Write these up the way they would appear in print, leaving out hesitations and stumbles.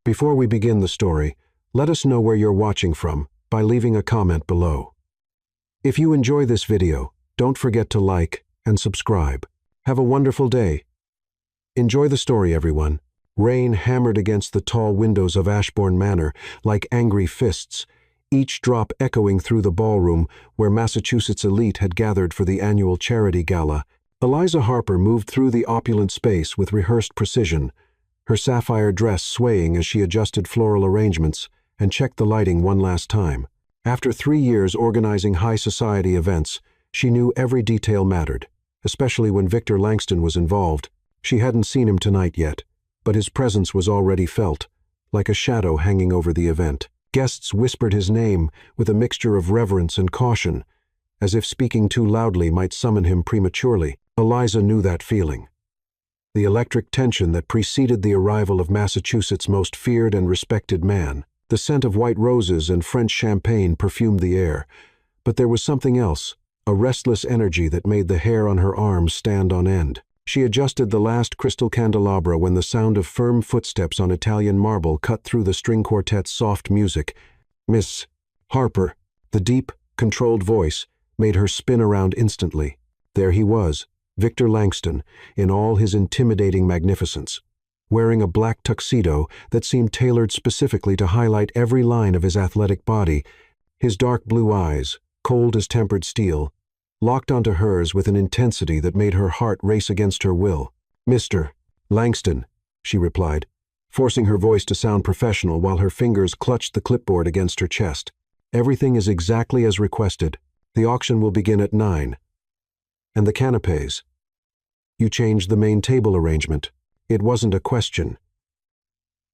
Before we begin the story, let us know where you're watching from by leaving a comment below. If you enjoy this video, don't forget to like and subscribe. Have a wonderful day. Enjoy the story, everyone. Rain hammered against the tall windows of Ashbourne Manor like angry fists, each drop echoing through the ballroom where Massachusetts elite had gathered for the annual charity gala. Eliza Harper moved through the opulent space with rehearsed precision, her sapphire dress swaying as she adjusted floral arrangements and checked the lighting one last time. After 3 years organizing high society events, she knew every detail mattered, especially when Victor Langston was involved. She hadn't seen him tonight yet, but his presence was already felt, like a shadow hanging over the event. Guests whispered his name with a mixture of reverence and caution, as if speaking too loudly might summon him prematurely. Eliza knew that feeling. The electric tension that preceded the arrival of Massachusetts' most feared and respected man. The scent of white roses and French champagne perfumed the air, but there was something else, a restless energy that made the hair on her arms stand on end. She adjusted the last crystal candelabra when the sound of firm footsteps on Italian marble cut through the string quartet's soft music. "Miss Harper," the deep, controlled voice, made her spin around instantly. There he was, Victor Langston, in all his intimidating magnificence, wearing a black tuxedo that seemed tailored specifically to highlight every line of his athletic body. His dark blue eyes, cold as tempered steel, locked onto hers with an intensity that made her heart race against her will. "Mr. Langston," she replied, forcing her voice to sound professional while her fingers clutched the clipboard against her chest. "Everything is exactly as requested. The auction will begin at 9. And the canapés. You changed the main table arrangement." It wasn't a question.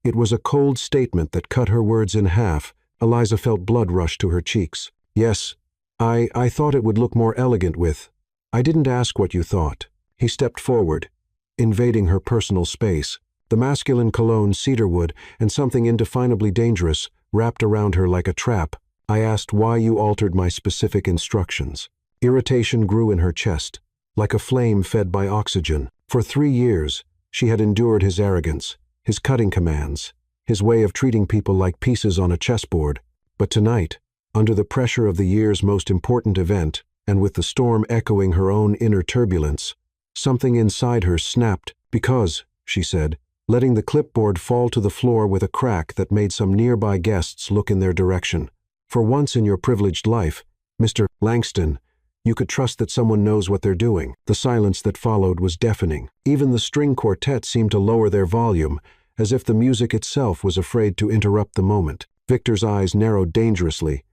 It was a cold statement that cut her words in half. Eliza felt blood rush to her cheeks. "Yes, I thought it would look more elegant with. I didn't ask what you thought." He stepped forward, invading her personal space. The masculine cologne cedarwood and something indefinably dangerous wrapped around her like a trap. "I asked why you altered my specific instructions." Irritation grew in her chest, like a flame fed by oxygen. For 3 years, she had endured his arrogance, his cutting commands, his way of treating people like pieces on a chessboard. But tonight, under the pressure of the year's most important event, and with the storm echoing her own inner turbulence, something inside her snapped. "Because," she said, letting the clipboard fall to the floor with a crack that made some nearby guests look in their direction. "For once in your privileged life, Mr. Langston, you could trust that someone knows what they're doing." The silence that followed was deafening. Even the string quartet seemed to lower their volume, as if the music itself was afraid to interrupt the moment. Victor's eyes narrowed dangerously,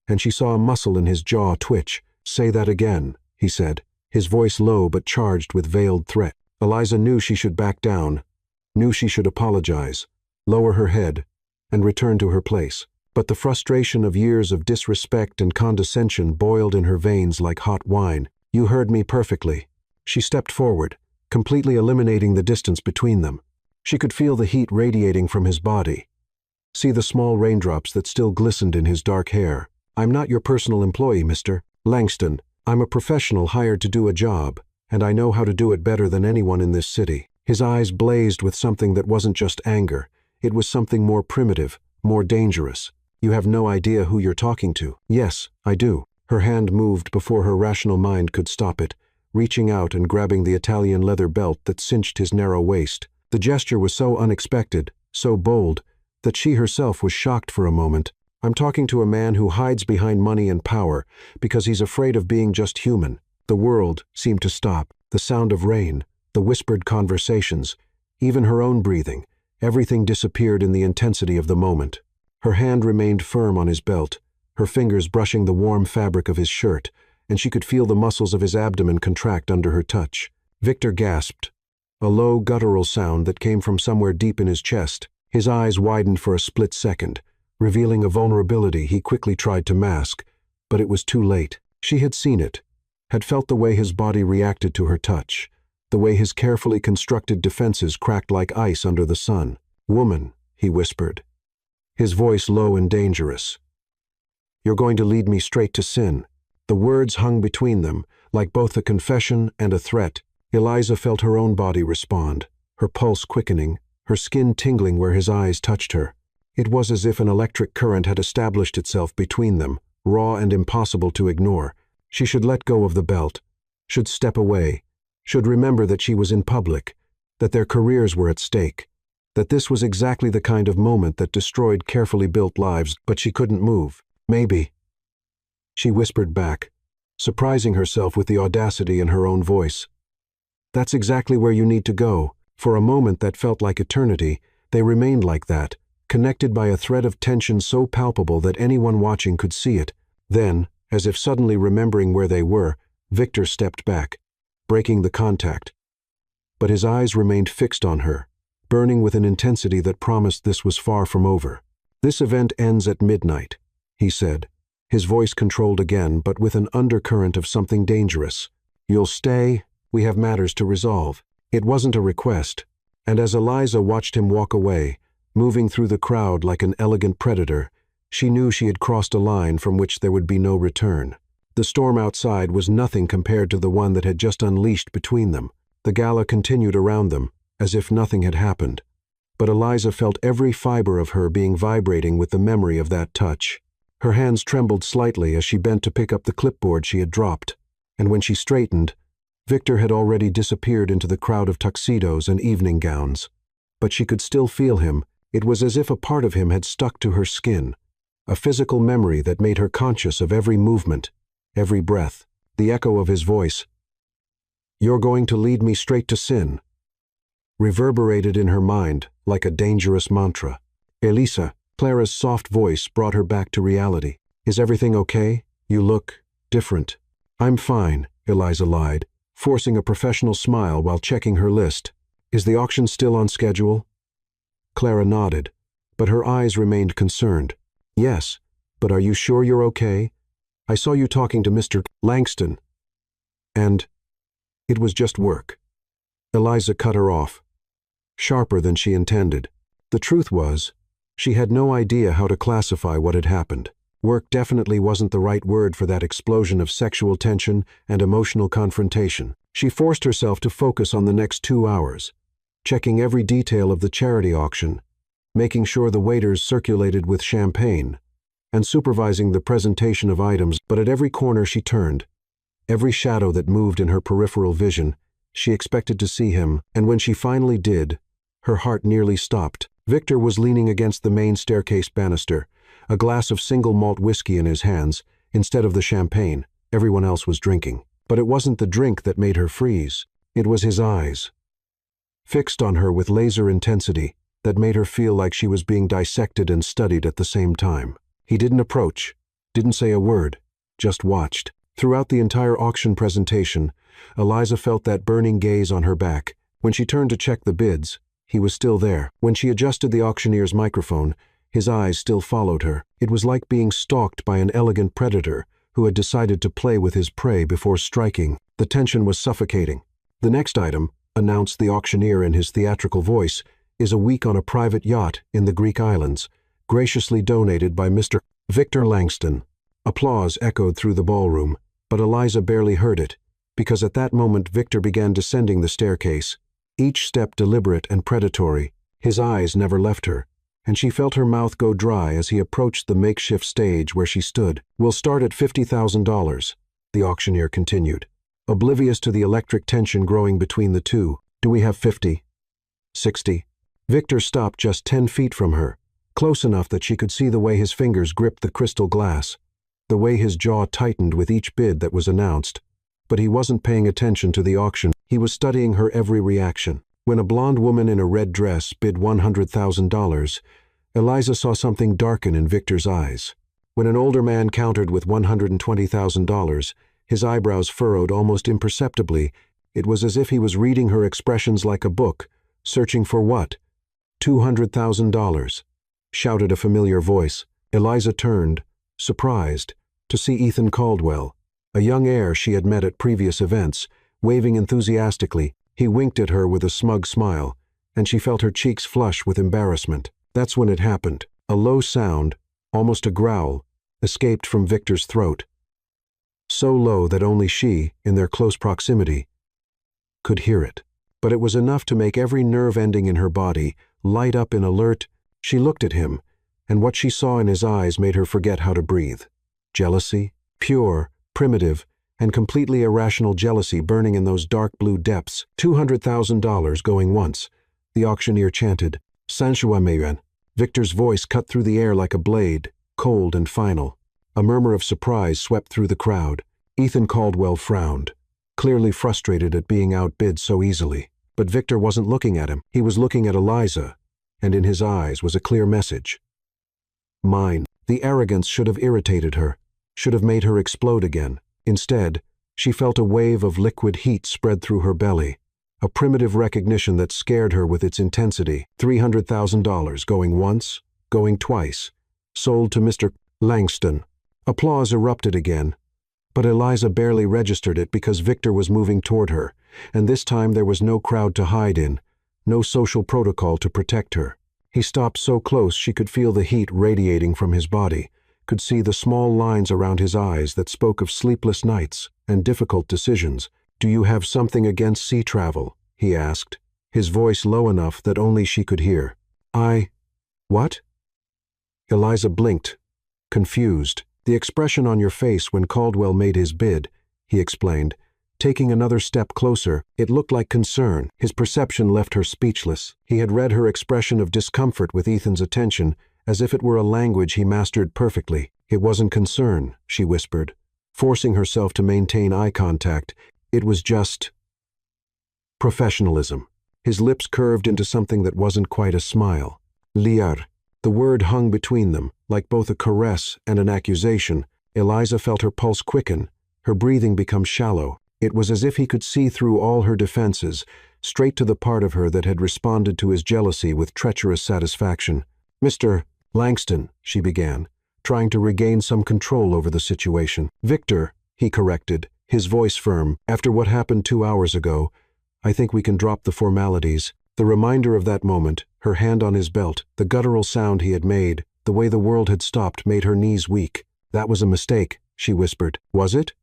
and she saw a muscle in his jaw twitch. "Say that again," he said, his voice low but charged with veiled threat. Eliza knew she should back down, knew she should apologize, lower her head, and return to her place. But the frustration of years of disrespect and condescension boiled in her veins like hot wine. "You heard me perfectly." She stepped forward, completely eliminating the distance between them. She could feel the heat radiating from his body, see the small raindrops that still glistened in his dark hair. "I'm not your personal employee, Mr. Langston. I'm a professional hired to do a job, and I know how to do it better than anyone in this city." His eyes blazed with something that wasn't just anger. It was something more primitive, more dangerous. "You have no idea who you're talking to." "Yes, I do." Her hand moved before her rational mind could stop it, reaching out and grabbing the Italian leather belt that cinched his narrow waist. The gesture was so unexpected, so bold, that she herself was shocked for a moment. "I'm talking to a man who hides behind money and power because he's afraid of being just human." The world seemed to stop. The sound of rain, the whispered conversations, even her own breathing, everything disappeared in the intensity of the moment. Her hand remained firm on his belt, her fingers brushing the warm fabric of his shirt, and she could feel the muscles of his abdomen contract under her touch. Victor gasped, a low guttural sound that came from somewhere deep in his chest. His eyes widened for a split second, revealing a vulnerability he quickly tried to mask, but it was too late. She had seen it, had felt the way his body reacted to her touch, the way his carefully constructed defenses cracked like ice under the sun. "Woman," he whispered, his voice low and dangerous. "You're going to lead me straight to sin." The words hung between them, like both a confession and a threat. Eliza felt her own body respond, her pulse quickening, her skin tingling where his eyes touched her. It was as if an electric current had established itself between them, raw and impossible to ignore. She should let go of the belt, should step away, should remember that she was in public, that their careers were at stake, that this was exactly the kind of moment that destroyed carefully built lives, but she couldn't move. Maybe, she whispered back, surprising herself with the audacity in her own voice. That's exactly where you need to go. For a moment that felt like eternity, they remained like that, connected by a thread of tension so palpable that anyone watching could see it. Then, as if suddenly remembering where they were, Victor stepped back, breaking the contact. But his eyes remained fixed on her, burning with an intensity that promised this was far from over. "This event ends at midnight," he said, his voice controlled again, but with an undercurrent of something dangerous. "You'll stay? We have matters to resolve." It wasn't a request, and as Eliza watched him walk away, moving through the crowd like an elegant predator, she knew she had crossed a line from which there would be no return. The storm outside was nothing compared to the one that had just unleashed between them. The gala continued around them, as if nothing had happened. But Eliza felt every fiber of her being vibrating with the memory of that touch. Her hands trembled slightly as she bent to pick up the clipboard she had dropped, and when she straightened, Victor had already disappeared into the crowd of tuxedos and evening gowns. But she could still feel him. It was as if a part of him had stuck to her skin, a physical memory that made her conscious of every movement, every breath. The echo of his voice, "You're going to lead me straight to sin," reverberated in her mind like a dangerous mantra. "Elisa," Clara's soft voice brought her back to reality. "Is everything okay? You look different." "I'm fine," Eliza lied, forcing a professional smile while checking her list. "Is the auction still on schedule?" Clara nodded, but her eyes remained concerned. "Yes, but are you sure you're okay? I saw you talking to Mr. Langston. And it was just work." Eliza cut her off, sharper than she intended. The truth was, she had no idea how to classify what had happened. Work definitely wasn't the right word for that explosion of sexual tension and emotional confrontation. She forced herself to focus on the next 2 hours, checking every detail of the charity auction, making sure the waiters circulated with champagne, and supervising the presentation of items. But at every corner she turned, every shadow that moved in her peripheral vision, she expected to see him, and when she finally did, her heart nearly stopped. Victor was leaning against the main staircase banister, a glass of single malt whiskey in his hands, instead of the champagne everyone else was drinking. But it wasn't the drink that made her freeze. It was his eyes, fixed on her with laser intensity, that made her feel like she was being dissected and studied at the same time. He didn't approach, didn't say a word, just watched. Throughout the entire auction presentation, Eliza felt that burning gaze on her back. When she turned to check the bids, he was still there. When she adjusted the auctioneer's microphone, his eyes still followed her. It was like being stalked by an elegant predator who had decided to play with his prey before striking. The tension was suffocating. "The next item," announced the auctioneer in his theatrical voice, "is a week on a private yacht in the Greek islands, graciously donated by Mr. Victor Langston." Applause echoed through the ballroom, but Eliza barely heard it, because at that moment Victor began descending the staircase, each step deliberate and predatory. His eyes never left her, and she felt her mouth go dry as he approached the makeshift stage where she stood. "We'll start at $50,000, the auctioneer continued, oblivious to the electric tension growing between the two. "Do we have 50? 60? Victor stopped just 10 feet from her, close enough that she could see the way his fingers gripped the crystal glass, the way his jaw tightened with each bid that was announced. But he wasn't paying attention to the auction. He was studying her every reaction. When a blonde woman in a red dress bid $100,000, Eliza saw something darken in Victor's eyes. When an older man countered with $120,000, his eyebrows furrowed almost imperceptibly. It was as if he was reading her expressions like a book, searching for what? $200,000, shouted a familiar voice. Eliza turned, surprised, to see Ethan Caldwell, a young heir she had met at previous events, waving enthusiastically. He winked at her with a smug smile, and she felt her cheeks flush with embarrassment. That's when it happened. A low sound, almost a growl, escaped from Victor's throat. So low that only she, in their close proximity, could hear it. But it was enough to make every nerve ending in her body light up in alert. She looked at him, and what she saw in his eyes made her forget how to breathe. Jealousy, pure, primitive, and completely irrational jealousy burning in those dark blue depths. $200,000 going once. The auctioneer chanted, "Sanchuameyan." Victor's voice cut through the air like a blade, cold and final. A murmur of surprise swept through the crowd. Ethan Caldwell frowned, clearly frustrated at being outbid so easily. But Victor wasn't looking at him. He was looking at Eliza, and in his eyes was a clear message. Mine. The arrogance should have irritated her, should have made her explode again. Instead, she felt a wave of liquid heat spread through her belly, a primitive recognition that scared her with its intensity. $300,000 going once, going twice. Sold to Mr. Langston. Applause erupted again, but Eliza barely registered it because Victor was moving toward her, and this time there was no crowd to hide in, no social protocol to protect her. He stopped so close she could feel the heat radiating from his body, could see the small lines around his eyes that spoke of sleepless nights and difficult decisions. "Do you have something against sea travel?" he asked, his voice low enough that only she could hear. What?" Eliza blinked, confused. "The expression on your face when Caldwell made his bid," he explained. Taking another step closer, it looked like concern. His perception left her speechless. He had read her expression of discomfort with Ethan's attention, as if it were a language he mastered perfectly. "It wasn't concern," she whispered, forcing herself to maintain eye contact. "It was just professionalism." His lips curved into something that wasn't quite a smile. "Liar." The word hung between them, like both a caress and an accusation. Eliza felt her pulse quicken, her breathing become shallow. It was as if he could see through all her defenses, straight to the part of her that had responded to his jealousy with treacherous satisfaction. "Mr. Langston," she began, trying to regain some control over the situation. "Victor," he corrected, his voice firm. "After what happened 2 hours ago, I think we can drop the formalities." The reminder of that moment, her hand on his belt, the guttural sound he had made, the way the world had stopped made her knees weak. "That was a mistake," she whispered. "Was it?"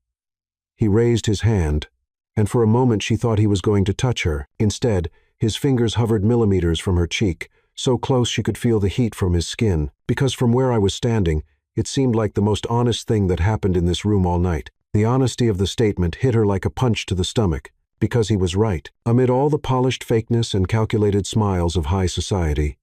He raised his hand, and for a moment she thought he was going to touch her. Instead, his fingers hovered millimeters from her cheek, so close she could feel the heat from his skin. "Because from where I was standing, it seemed like the most honest thing that happened in this room all night." The honesty of the statement hit her like a punch to the stomach, because he was right. Amid all the polished fakeness and calculated smiles of high society,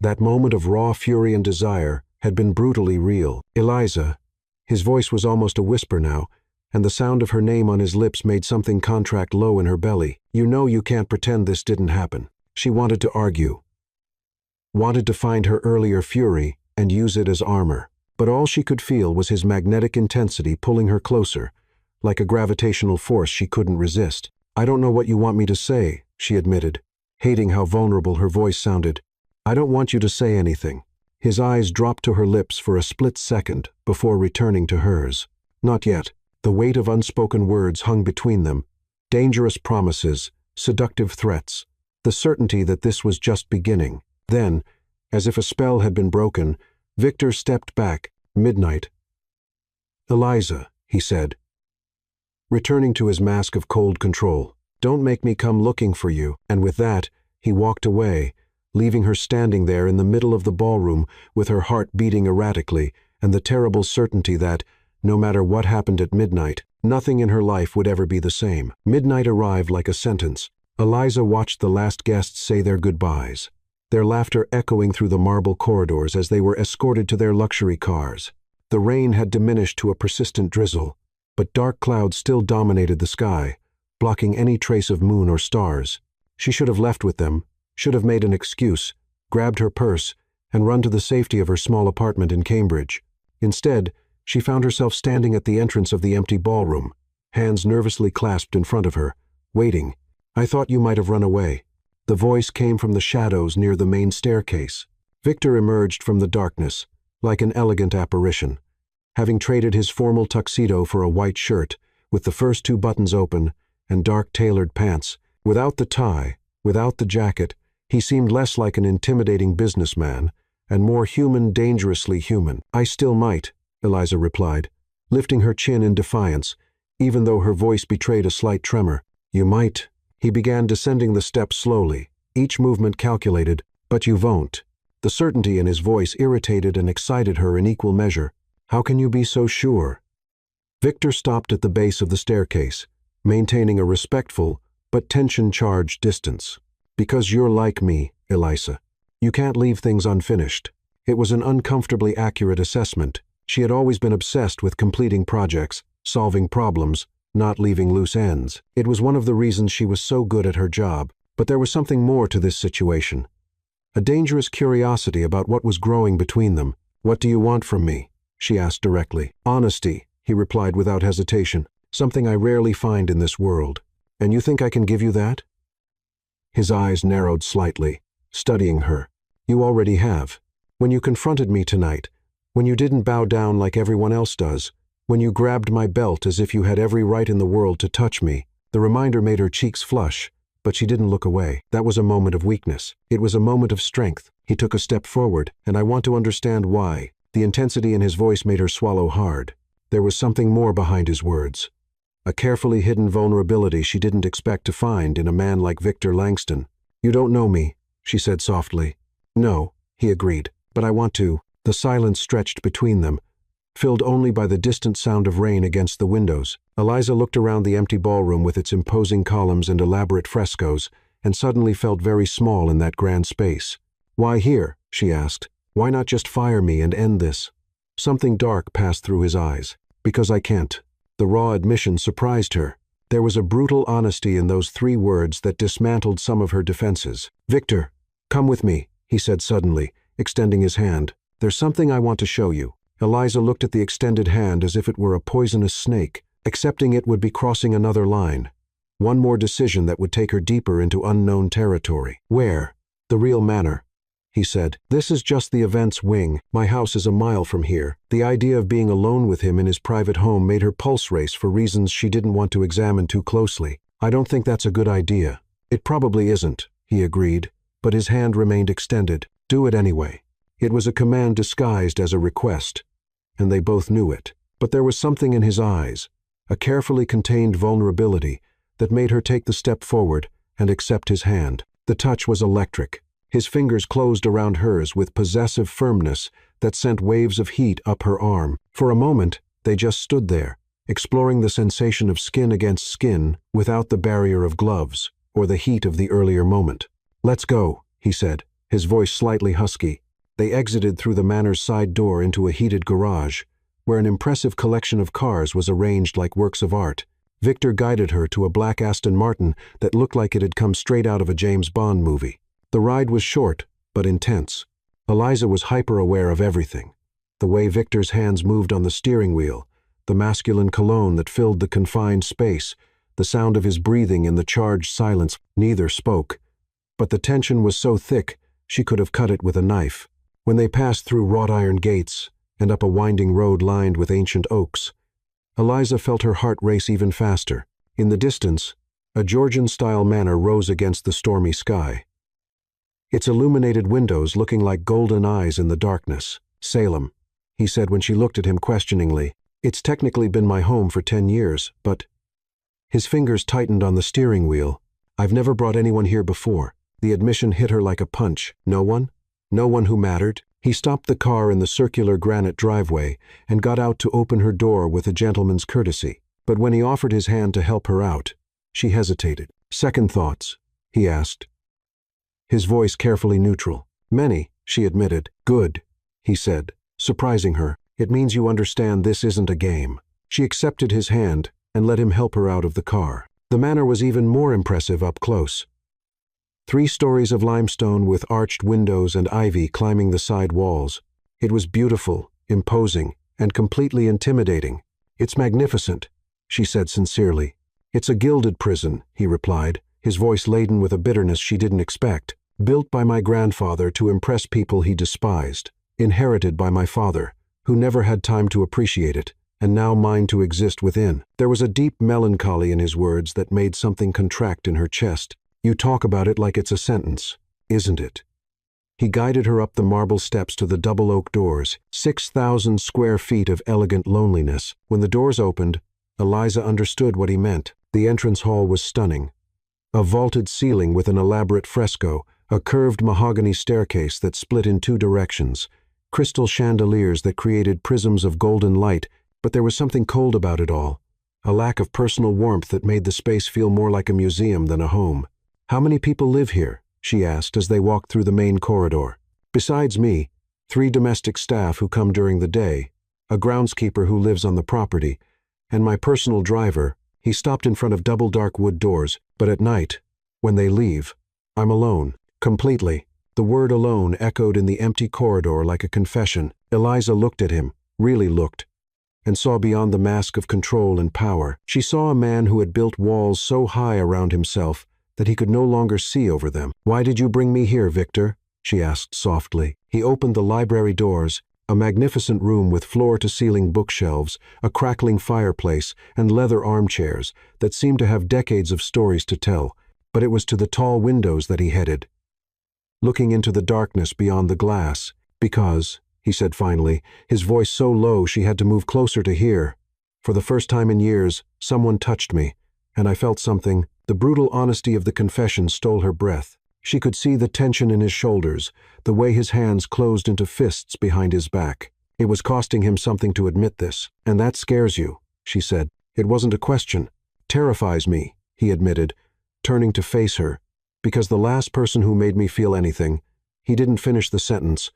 that moment of raw fury and desire had been brutally real. "Eliza," his voice was almost a whisper now, and the sound of her name on his lips made something contract low in her belly. "You know you can't pretend this didn't happen." She wanted to argue, wanted to find her earlier fury and use it as armor, but all she could feel was his magnetic intensity pulling her closer, like a gravitational force she couldn't resist. "I don't know what you want me to say," she admitted, hating how vulnerable her voice sounded. "I don't want you to say anything." His eyes dropped to her lips for a split second before returning to hers. "Not yet." The weight of unspoken words hung between them, dangerous promises, seductive threats, the certainty that this was just beginning. Then, as if a spell had been broken, Victor stepped back. "Midnight." "Eliza," he said, returning to his mask of cold control. "Don't make me come looking for you." And with that, he walked away, leaving her standing there in the middle of the ballroom with her heart beating erratically and the terrible certainty that, no matter what happened at midnight, nothing in her life would ever be the same. Midnight arrived like a sentence. Eliza watched the last guests say their goodbyes, their laughter echoing through the marble corridors as they were escorted to their luxury cars. The rain had diminished to a persistent drizzle, but dark clouds still dominated the sky, blocking any trace of moon or stars. She should have left with them, should have made an excuse, grabbed her purse, and run to the safety of her small apartment in Cambridge. Instead, she found herself standing at the entrance of the empty ballroom, hands nervously clasped in front of her, waiting. "I thought you might have run away." The voice came from the shadows near the main staircase. Victor emerged from the darkness, like an elegant apparition, having traded his formal tuxedo for a white shirt, with the first 2 buttons open, and dark tailored pants. Without the tie, without the jacket, he seemed less like an intimidating businessman, and more human, dangerously human. "I still might," Eliza replied, lifting her chin in defiance, even though her voice betrayed a slight tremor. "You might." He began descending the steps slowly, each movement calculated. "But you won't." The certainty in his voice irritated and excited her in equal measure. "How can you be so sure?" Victor stopped at the base of the staircase, maintaining a respectful but tension-charged distance. "Because you're like me, Eliza. You can't leave things unfinished." It was an uncomfortably accurate assessment. She had always been obsessed with completing projects, solving problems, not leaving loose ends. It was one of the reasons she was so good at her job. But there was something more to this situation. A dangerous curiosity about what was growing between them. "What do you want from me?" she asked directly. "Honesty," he replied without hesitation. "Something I rarely find in this world. And you think I can give you that?" His eyes narrowed slightly, studying her. "You already have. When you confronted me tonight, when you didn't bow down like everyone else does, when you grabbed my belt as if you had every right in the world to touch me." The reminder made her cheeks flush, but she didn't look away. That was a moment of weakness. It was a moment of strength. He took a step forward, and I want to understand why. The intensity in his voice made her swallow hard. There was something more behind his words. A carefully hidden vulnerability she didn't expect to find in a man like Victor Langston. "You don't know me," she said softly. "No," he agreed, "but I want to." The silence stretched between them, filled only by the distant sound of rain against the windows. Eliza looked around the empty ballroom with its imposing columns and elaborate frescoes, and suddenly felt very small in that grand space. "Why here?" she asked. "Why not just fire me and end this?" Something dark passed through his eyes. "Because I can't." The raw admission surprised her. There was a brutal honesty in those 3 words that dismantled some of her defenses. "Victor, come with me," he said suddenly, extending his hand. "There's something I want to show you." Eliza looked at the extended hand as if it were a poisonous snake. Accepting it would be crossing another line. One more decision that would take her deeper into unknown territory. "Where?" "The real manor," he said. "This is just the events wing. My house is a mile from here." The idea of being alone with him in his private home made her pulse race for reasons she didn't want to examine too closely. "I don't think that's a good idea." "It probably isn't," he agreed, but his hand remained extended. "Do it anyway." It was a command disguised as a request, and they both knew it. But there was something in his eyes, a carefully contained vulnerability, that made her take the step forward and accept his hand. The touch was electric. His fingers closed around hers with possessive firmness that sent waves of heat up her arm. For a moment, they just stood there, exploring the sensation of skin against skin without the barrier of gloves or the heat of the earlier moment. "Let's go," he said, his voice slightly husky. They exited through the manor's side door into a heated garage, where an impressive collection of cars was arranged like works of art. Victor guided her to a black Aston Martin that looked like it had come straight out of a James Bond movie. The ride was short, but intense. Eliza was hyper-aware of everything. The way Victor's hands moved on the steering wheel, the masculine cologne that filled the confined space, the sound of his breathing in the charged silence. Neither spoke, but the tension was so thick she could have cut it with a knife. When they passed through wrought iron gates and up a winding road lined with ancient oaks, Eliza felt her heart race even faster. In the distance, a Georgian-style manor rose against the stormy sky, its illuminated windows looking like golden eyes in the darkness. "Salem," he said when she looked at him questioningly. "It's technically been my home for 10 years, but—" His fingers tightened on the steering wheel. "I've never brought anyone here before." The admission hit her like a punch. "No one? No one who mattered?" He stopped the car in the circular granite driveway and got out to open her door with a gentleman's courtesy. But when he offered his hand to help her out, she hesitated. "Second thoughts?" he asked, his voice carefully neutral. "Many," she admitted. "Good," he said, surprising her. "It means you understand this isn't a game." She accepted his hand and let him help her out of the car. The manor was even more impressive up close. 3 stories of limestone with arched windows and ivy climbing the side walls. It was beautiful, imposing, and completely intimidating. "It's magnificent," she said sincerely. "It's a gilded prison," he replied, his voice laden with a bitterness she didn't expect. "Built by my grandfather to impress people he despised. Inherited by my father, who never had time to appreciate it, and now mine to exist within." There was a deep melancholy in his words that made something contract in her chest. "You talk about it like it's a sentence, isn't it?" He guided her up the marble steps to the double oak doors, 6,000 square feet of elegant loneliness. When the doors opened, Eliza understood what he meant. The entrance hall was stunning. A vaulted ceiling with an elaborate fresco, A curved mahogany staircase that split in two directions, crystal chandeliers that created prisms of golden light, but there was something cold about it all, a lack of personal warmth that made the space feel more like a museum than a home. "How many people live here?" she asked as they walked through the main corridor. "Besides me, 3 domestic staff who come during the day, a groundskeeper who lives on the property, and my personal driver." He stopped in front of double dark wood doors, but at night, when they leave, I'm alone. Completely. The word alone echoed in the empty corridor like a confession. Eliza looked at him, really looked, and saw beyond the mask of control and power. She saw a man who had built walls so high around himself that he could no longer see over them. "Why did you bring me here, Victor?" she asked softly. He opened the library doors, a magnificent room with floor-to-ceiling bookshelves, a crackling fireplace, and leather armchairs that seemed to have decades of stories to tell, but it was to the tall windows that he headed, looking into the darkness beyond the glass. "Because," he said finally, his voice so low she had to move closer to hear, "for the first time in years, someone touched me, and I felt something." The brutal honesty of the confession stole her breath. She could see the tension in his shoulders, the way his hands closed into fists behind his back. It was costing him something to admit this. "And that scares you," she said. "It wasn't a question. Terrifies me," he admitted, turning to face her. "Because the last person who made me feel anything," he didn't finish the sentence,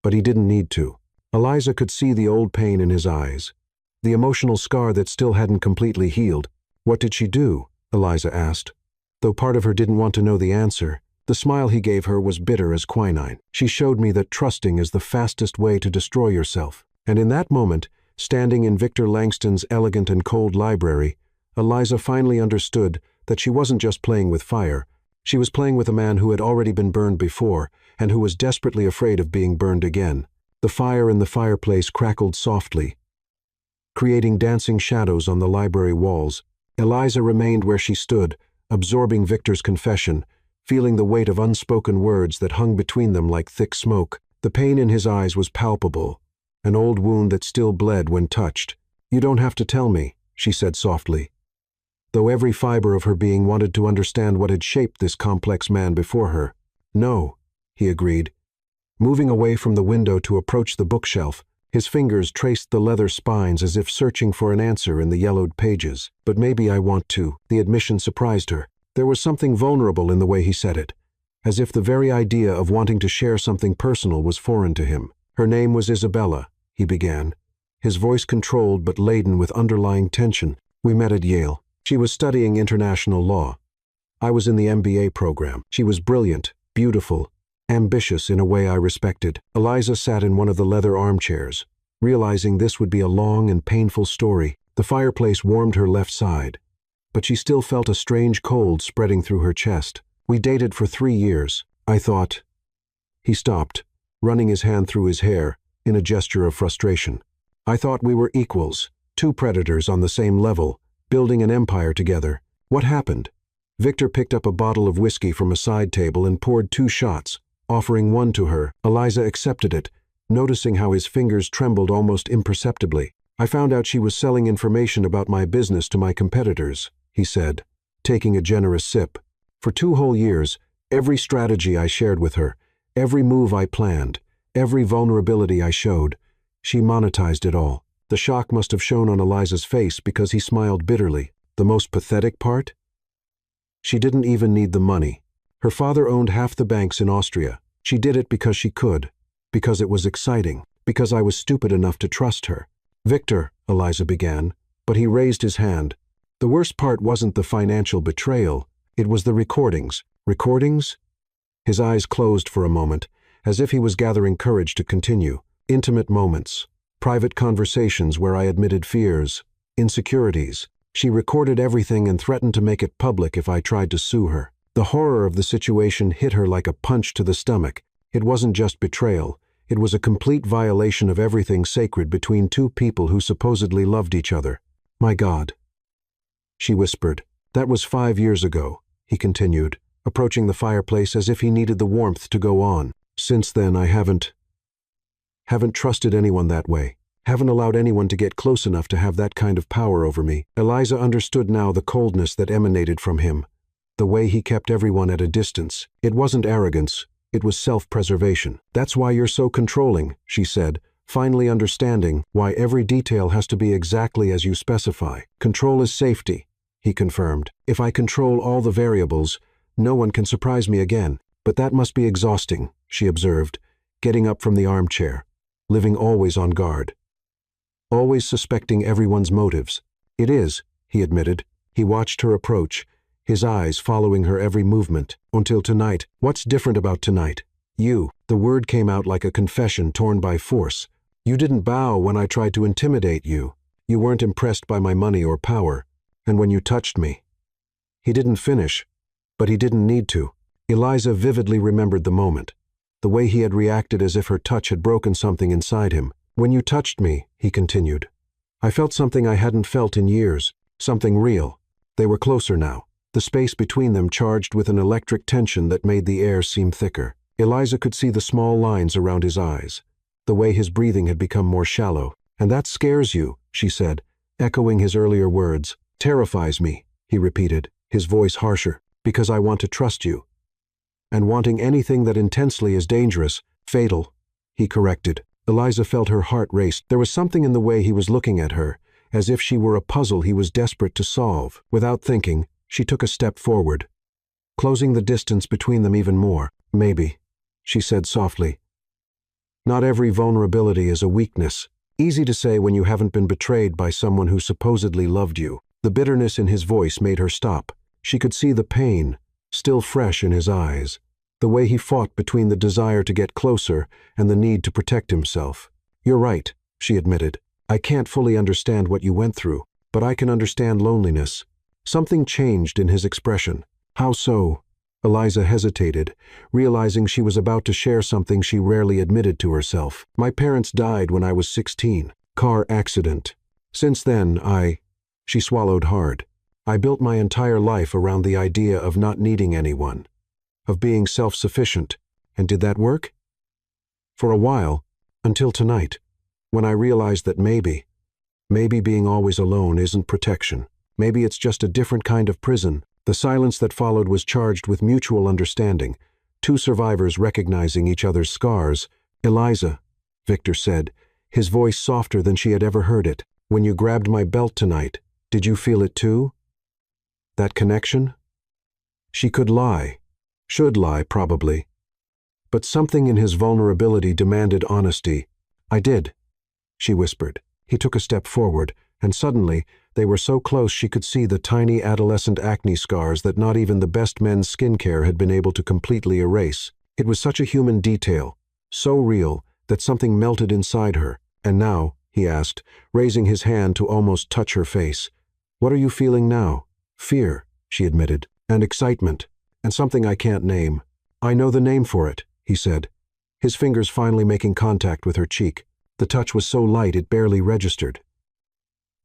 but he didn't need to. Eliza could see the old pain in his eyes, the emotional scar that still hadn't completely healed. "What did she do?" Eliza asked. Though part of her didn't want to know the answer, the smile he gave her was bitter as quinine. "She showed me that trusting is the fastest way to destroy yourself." And in that moment, standing in Victor Langston's elegant and cold library, Eliza finally understood that she wasn't just playing with fire. She was playing with a man who had already been burned before, and who was desperately afraid of being burned again. The fire in the fireplace crackled softly, creating dancing shadows on the library walls. Eliza remained where she stood, absorbing Victor's confession, feeling the weight of unspoken words that hung between them like thick smoke. The pain in his eyes was palpable, an old wound that still bled when touched. "You don't have to tell me," she said softly, though every fiber of her being wanted to understand what had shaped this complex man before her. "No," he agreed, moving away from the window to approach the bookshelf. His fingers traced the leather spines as if searching for an answer in the yellowed pages. "But maybe I want to." The admission surprised her. There was something vulnerable in the way he said it, as if the very idea of wanting to share something personal was foreign to him. "Her name was Isabella," he began, his voice controlled but laden with underlying tension. "We met at Yale. She was studying international law. I was in the MBA program. She was brilliant, beautiful, ambitious in a way I respected." Eliza sat in one of the leather armchairs, realizing this would be a long and painful story. The fireplace warmed her left side, but she still felt a strange cold spreading through her chest. "We dated for 3 years. I thought—" He stopped, running his hand through his hair in a gesture of frustration. "I thought we were equals, 2 predators on the same level, building an empire together. What happened?" Victor picked up a bottle of whiskey from a side table and poured 2 shots, offering one to her. Eliza accepted it, noticing how his fingers trembled almost imperceptibly. "I found out she was selling information about my business to my competitors," he said, taking a generous sip. "For 2 whole years, every strategy I shared with her, every move I planned, every vulnerability I showed, she monetized it all." The shock must have shown on Eliza's face because he smiled bitterly. "The most pathetic part? She didn't even need the money. Her father owned half the banks in Austria. She did it because she could, because it was exciting, because I was stupid enough to trust her." "Victor," Eliza began, but he raised his hand. "The worst part wasn't the financial betrayal. It was the recordings." "Recordings?" His eyes closed for a moment, as if he was gathering courage to continue. "Intimate moments, private conversations where I admitted fears, insecurities. She recorded everything and threatened to make it public if I tried to sue her." The horror of the situation hit her like a punch to the stomach. It wasn't just betrayal. It was a complete violation of everything sacred between 2 people who supposedly loved each other. "My God," she whispered. "That was 5 years ago," he continued, approaching the fireplace as if he needed the warmth to go on. "Since then I haven't trusted anyone that way. Haven't allowed anyone to get close enough to have that kind of power over me." Eliza understood now the coldness that emanated from him, the way he kept everyone at a distance. It wasn't arrogance, it was self-preservation. "That's why you're so controlling," she said, finally understanding why every detail has to be exactly as you specify. "Control is safety," he confirmed. "If I control all the variables, no one can surprise me again." "But that must be exhausting," she observed, getting up from the armchair, living always on guard. Always suspecting everyone's motives. "It is," he admitted. He watched her approach, his eyes following her every movement. "Until tonight." "What's different about tonight?" "You." The word came out like a confession torn by force. "You didn't bow when I tried to intimidate you. You weren't impressed by my money or power. And when you touched me." He didn't finish, but he didn't need to. Eliza vividly remembered the moment, the way he had reacted as if her touch had broken something inside him. "When you touched me," he continued, "I felt something I hadn't felt in years, something real." They were closer now, the space between them charged with an electric tension that made the air seem thicker. Eliza could see the small lines around his eyes, the way his breathing had become more shallow. "And that scares you," she said, echoing his earlier words. "Terrifies me," he repeated, his voice harsher, "because I want to trust you. And wanting anything that intensely is dangerous, fatal," he corrected. Eliza felt her heart race. There was something in the way he was looking at her, as if she were a puzzle he was desperate to solve. Without thinking, she took a step forward, closing the distance between them even more. "Maybe," she said softly. "Not every vulnerability is a weakness. Easy to say when you haven't been betrayed by someone who supposedly loved you." The bitterness in his voice made her stop. She could see the pain, still fresh in his eyes, the way he fought between the desire to get closer and the need to protect himself. "You're right," she admitted. "I can't fully understand what you went through, but I can understand loneliness." Something changed in his expression. "How so?" Eliza hesitated, realizing she was about to share something she rarely admitted to herself. "My parents died when I was 16. Car accident. Since then, She swallowed hard. "I built my entire life around the idea of not needing anyone, of being self-sufficient. And did that work? For a while, until tonight, when I realized that maybe being always alone isn't protection. Maybe it's just a different kind of prison." The silence that followed was charged with mutual understanding, two survivors recognizing each other's scars. "Eliza," Victor said, his voice softer than she had ever heard it, "when you grabbed my belt tonight, did you feel it too? That connection?" She could lie, should lie probably, but something in his vulnerability demanded honesty. "I did," she whispered. He took a step forward, and suddenly, they were so close she could see the tiny adolescent acne scars that not even the best men's skincare had been able to completely erase. It was such a human detail, so real, that something melted inside her. "And now," he asked, raising his hand to almost touch her face, "what are you feeling now?" "Fear," she admitted, "and excitement, and something I can't name." "I know the name for it," he said, his fingers finally making contact with her cheek. The touch was so light it barely registered,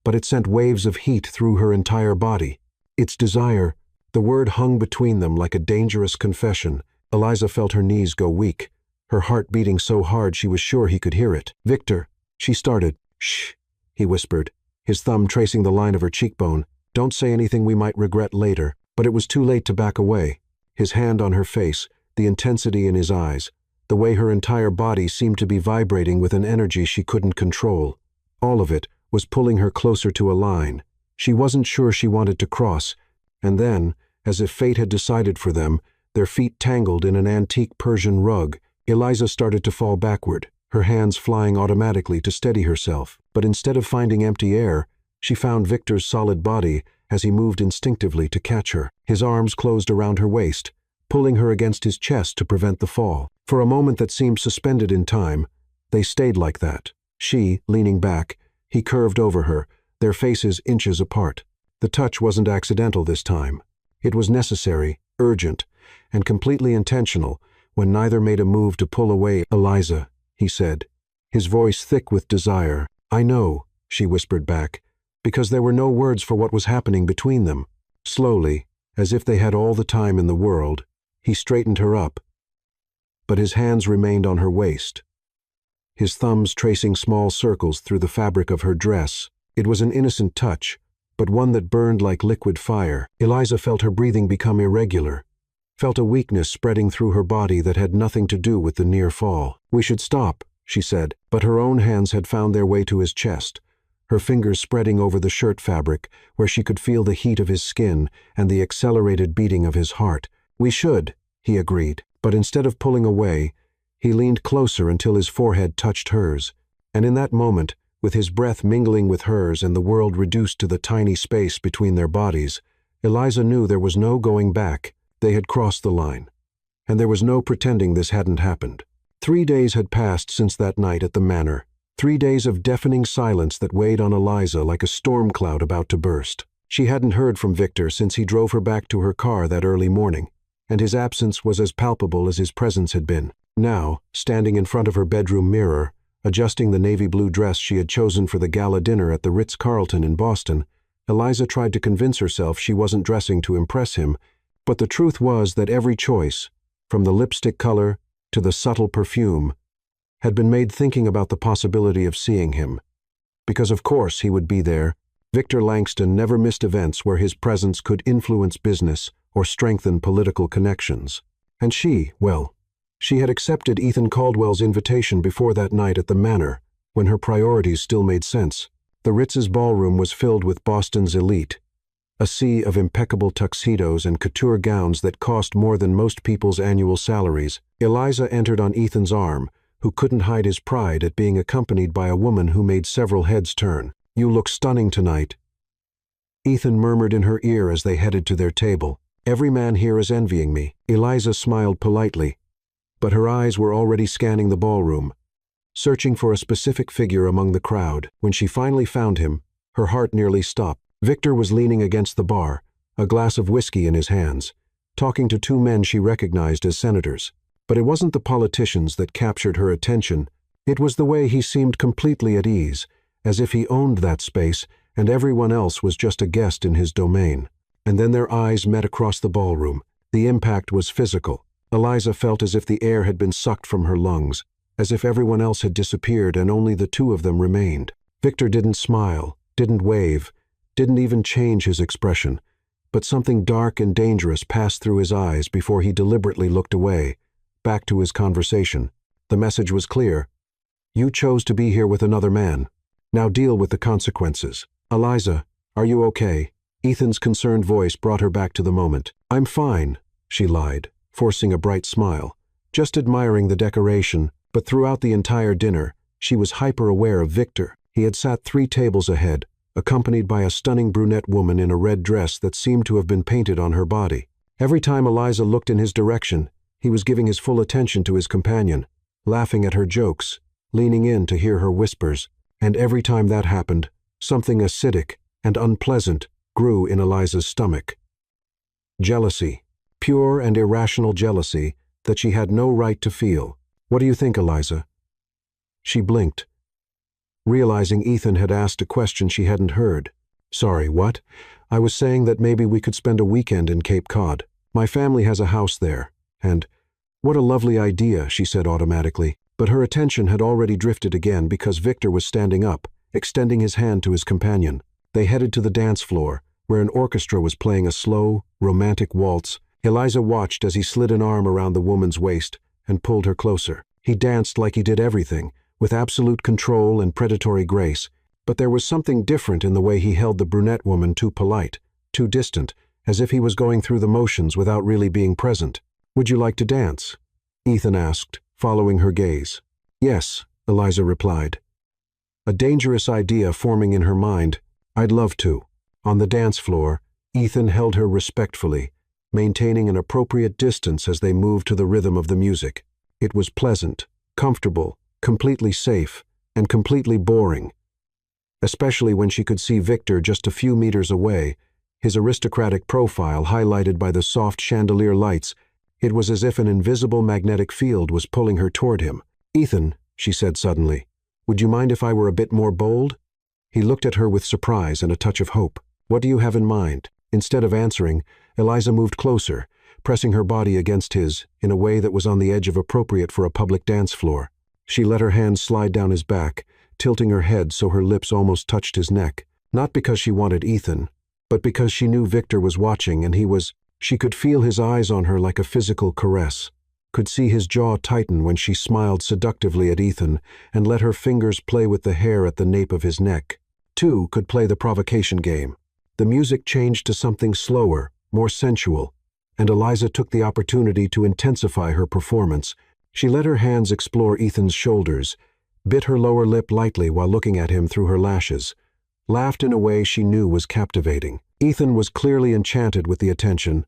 but it sent waves of heat through her entire body. "It's desire." The word hung between them like a dangerous confession. Eliza felt her knees go weak, her heart beating so hard she was sure he could hear it. "Victor," she started. "Shh," he whispered, his thumb tracing the line of her cheekbone. "Don't say anything we might regret later." But it was too late to back away. His hand on her face, the intensity in his eyes, the way her entire body seemed to be vibrating with an energy she couldn't control. All of it was pulling her closer to a line she wasn't sure she wanted to cross, and then, as if fate had decided for them, their feet tangled in an antique Persian rug. Eliza started to fall backward, her hands flying automatically to steady herself. But instead of finding empty air, she found Victor's solid body as he moved instinctively to catch her. His arms closed around her waist, pulling her against his chest to prevent the fall. For a moment that seemed suspended in time, they stayed like that. She, leaning back, he curved over her, their faces inches apart. The touch wasn't accidental this time. It was necessary, urgent, and completely intentional when neither made a move to pull away. "Eliza," he said, his voice thick with desire. "I know," she whispered back, because there were no words for what was happening between them. Slowly, as if they had all the time in the world, he straightened her up, but his hands remained on her waist, his thumbs tracing small circles through the fabric of her dress. It was an innocent touch, but one that burned like liquid fire. Eliza felt her breathing become irregular, felt a weakness spreading through her body that had nothing to do with the near fall. "We should stop," she said, but her own hands had found their way to his chest, her fingers spreading over the shirt fabric where she could feel the heat of his skin and the accelerated beating of his heart. "We should," he agreed, but instead of pulling away, he leaned closer until his forehead touched hers, and in that moment, with his breath mingling with hers and the world reduced to the tiny space between their bodies, Eliza knew there was no going back. They had crossed the line, and there was no pretending this hadn't happened. 3 days had passed since that night at the manor, 3 days of deafening silence that weighed on Eliza like a storm cloud about to burst. She hadn't heard from Victor since he drove her back to her car that early morning, and his absence was as palpable as his presence had been. Now, standing in front of her bedroom mirror, adjusting the navy blue dress she had chosen for the gala dinner at the Ritz-Carlton in Boston, Eliza tried to convince herself she wasn't dressing to impress him, but the truth was that every choice, from the lipstick color to the subtle perfume, had been made thinking about the possibility of seeing him. Because of course he would be there. Victor Langston never missed events where his presence could influence business or strengthen political connections. And she had accepted Ethan Caldwell's invitation before that night at the manor, when her priorities still made sense. The Ritz's ballroom was filled with Boston's elite, a sea of impeccable tuxedos and couture gowns that cost more than most people's annual salaries. Eliza entered on Ethan's arm, who couldn't hide his pride at being accompanied by a woman who made several heads turn. "You look stunning tonight," Ethan murmured in her ear as they headed to their table. "Every man here is envying me." Eliza smiled politely, but her eyes were already scanning the ballroom, searching for a specific figure among the crowd. When she finally found him, her heart nearly stopped. Victor was leaning against the bar, a glass of whiskey in his hands, talking to 2 men she recognized as senators. But it wasn't the politicians that captured her attention. It was the way he seemed completely at ease, as if he owned that space and everyone else was just a guest in his domain. And then their eyes met across the ballroom. The impact was physical. Eliza felt as if the air had been sucked from her lungs, as if everyone else had disappeared and only the 2 of them remained. Victor didn't smile, didn't wave, didn't even change his expression, but something dark and dangerous passed through his eyes before he deliberately looked away, back to his conversation. The message was clear. "You chose to be here with another man. Now deal with the consequences." "Eliza, are you okay?" Ethan's concerned voice brought her back to the moment. "I'm fine," she lied, forcing a bright smile, just admiring the decoration. But throughout the entire dinner, she was hyper-aware of Victor. He had sat 3 tables ahead, accompanied by a stunning brunette woman in a red dress that seemed to have been painted on her body. Every time Eliza looked in his direction, he was giving his full attention to his companion, laughing at her jokes, leaning in to hear her whispers. And every time that happened, something acidic and unpleasant grew in Eliza's stomach. Jealousy, pure and irrational jealousy that she had no right to feel. "What do you think, Eliza?" She blinked, realizing Ethan had asked a question she hadn't heard. "Sorry, what? I was saying that maybe we could spend a weekend in Cape Cod. My family has a house there, and—" "What a lovely idea," she said automatically, but her attention had already drifted again because Victor was standing up, extending his hand to his companion. They headed to the dance floor, where an orchestra was playing a slow, romantic waltz. Eliza watched as he slid an arm around the woman's waist and pulled her closer. He danced like he did everything, with absolute control and predatory grace, but there was something different in the way he held the brunette woman, too polite, too distant, as if he was going through the motions without really being present. "Would you like to dance?" Ethan asked, following her gaze. "Yes," Eliza replied, a dangerous idea forming in her mind. "I'd love to." On the dance floor, Ethan held her respectfully, maintaining an appropriate distance as they moved to the rhythm of the music. It was pleasant, comfortable, completely safe, and completely boring, especially when she could see Victor just a few meters away, his aristocratic profile highlighted by the soft chandelier lights. It was as if an invisible magnetic field was pulling her toward him. "Ethan," she said suddenly, "would you mind if I were a bit more bold?" He looked at her with surprise and a touch of hope. "What do you have in mind?" Instead of answering, Eliza moved closer, pressing her body against his in a way that was on the edge of appropriate for a public dance floor. She let her hands slide down his back, tilting her head so her lips almost touched his neck. Not because she wanted Ethan, but because she knew Victor was watching and she could feel his eyes on her like a physical caress, could see his jaw tighten when she smiled seductively at Ethan and let her fingers play with the hair at the nape of his neck. Two could play the provocation game. The music changed to something slower, more sensual, and Eliza took the opportunity to intensify her performance. She let her hands explore Ethan's shoulders, bit her lower lip lightly while looking at him through her lashes, laughed in a way she knew was captivating. Ethan was clearly enchanted with the attention,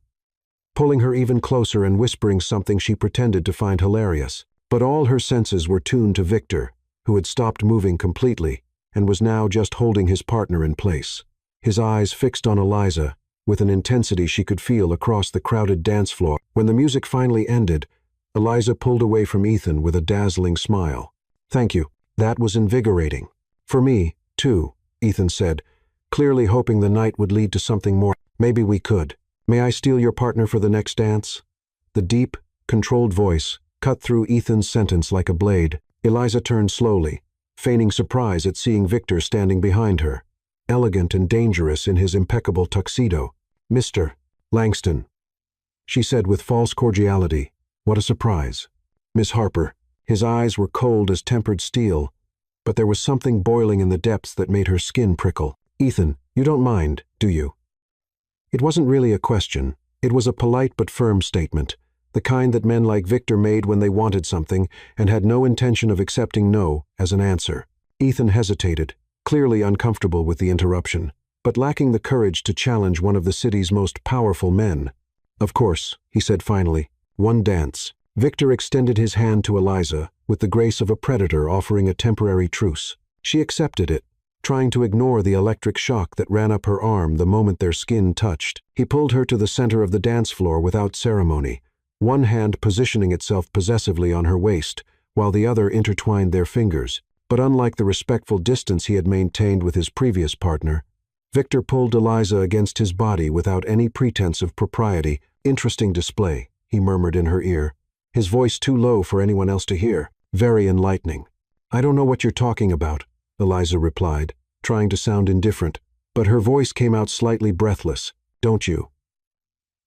pulling her even closer and whispering something she pretended to find hilarious. But all her senses were tuned to Victor, who had stopped moving completely and was now just holding his partner in place. His eyes fixed on Eliza, with an intensity she could feel across the crowded dance floor. When the music finally ended, Eliza pulled away from Ethan with a dazzling smile. "Thank you. That was invigorating." "For me, too," Ethan said, clearly hoping the night would lead to something more. "Maybe we could. May I steal your partner for the next dance?" The deep, controlled voice cut through Ethan's sentence like a blade. Eliza turned slowly, feigning surprise at seeing Victor standing behind her, elegant and dangerous in his impeccable tuxedo. "Mr. Langston," she said with false cordiality. "What a surprise." "Miss Harper." His eyes were cold as tempered steel, but there was something boiling in the depths that made her skin prickle. "Ethan, you don't mind, do you?" It wasn't really a question. It was a polite but firm statement, the kind that men like Victor made when they wanted something and had no intention of accepting no as an answer. Ethan hesitated, clearly uncomfortable with the interruption, but lacking the courage to challenge one of the city's most powerful men. "Of course," he said finally. "One dance." Victor extended his hand to Eliza with the grace of a predator offering a temporary truce. She accepted it, trying to ignore the electric shock that ran up her arm the moment their skin touched. He pulled her to the center of the dance floor without ceremony, one hand positioning itself possessively on her waist, while the other intertwined their fingers. But unlike the respectful distance he had maintained with his previous partner, Victor pulled Eliza against his body without any pretense of propriety. "Interesting display," he murmured in her ear, his voice too low for anyone else to hear. "Very enlightening." "I don't know what you're talking about," Eliza replied, trying to sound indifferent, but her voice came out slightly breathless. "Don't you?"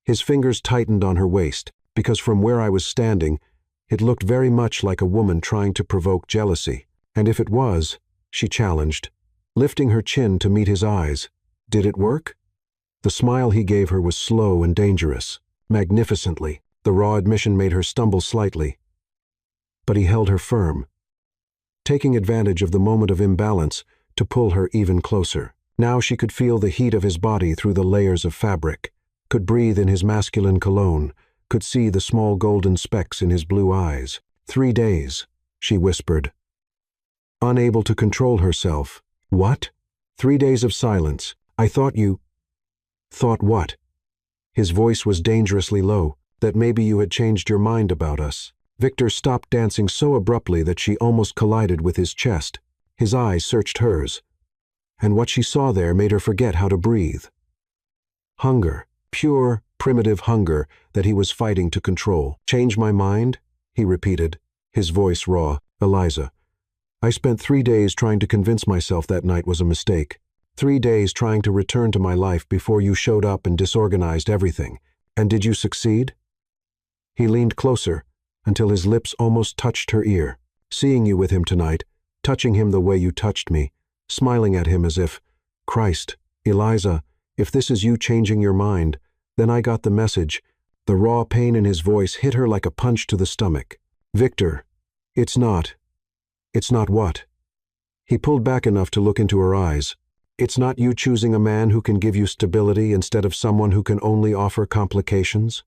His fingers tightened on her waist, because from where I was standing, it looked very much like a woman trying to provoke jealousy. "And if it was," she challenged, lifting her chin to meet his eyes, "did it work?" The smile he gave her was slow and dangerous, magnificently. The raw admission made her stumble slightly, but he held her firm, taking advantage of the moment of imbalance to pull her even closer. Now she could feel the heat of his body through the layers of fabric, could breathe in his masculine cologne, could see the small golden specks in his blue eyes. 3 days, she whispered, unable to control herself. "What?" 3 days of silence. "I thought you—" "Thought what?" His voice was dangerously low. "That maybe you had changed your mind about us." Victor stopped dancing so abruptly that she almost collided with his chest. His eyes searched hers, and what she saw there made her forget how to breathe. Hunger, pure, primitive hunger that he was fighting to control. "Change my mind?" he repeated, his voice raw. "Eliza, I spent 3 days trying to convince myself that night was a mistake. 3 days trying to return to my life before you showed up and disorganized everything. And did you succeed?" He leaned closer until his lips almost touched her ear. "Seeing you with him tonight, touching him the way you touched me, smiling at him as if, Christ, Eliza, if this is you changing your mind, then I got the message." The raw pain in his voice hit her like a punch to the stomach. "Victor, it's not what?" He pulled back enough to look into her eyes. "It's not you choosing a man who can give you stability instead of someone who can only offer complications?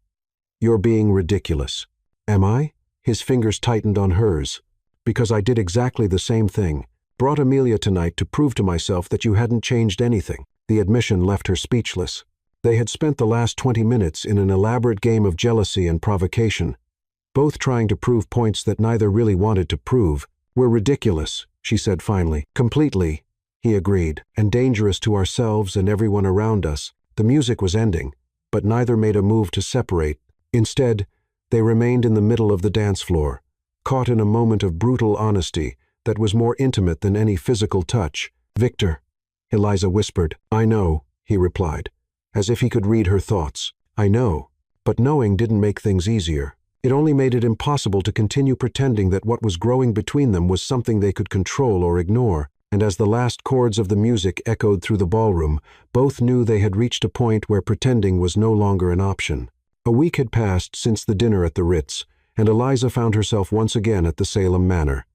You're being ridiculous." "Am I?" His fingers tightened on hers. "Because I did exactly the same thing. Brought Amelia tonight to prove to myself that you hadn't changed anything." The admission left her speechless. They had spent the last 20 minutes in an elaborate game of jealousy and provocation, both trying to prove points that neither really wanted to prove. "We're ridiculous," she said finally. "Completely," he agreed, "and dangerous to ourselves and everyone around us." The music was ending, but neither made a move to separate. Instead, they remained in the middle of the dance floor, caught in a moment of brutal honesty that was more intimate than any physical touch. "Victor," Eliza whispered. "I know," he replied, as if he could read her thoughts. I know, but knowing didn't make things easier. It only made it impossible to continue pretending that what was growing between them was something they could control or ignore. And as the last chords of the music echoed through the ballroom, both knew they had reached a point where pretending was no longer an option. A week had passed since the dinner at the Ritz, and Eliza found herself once again at the Salem Manor.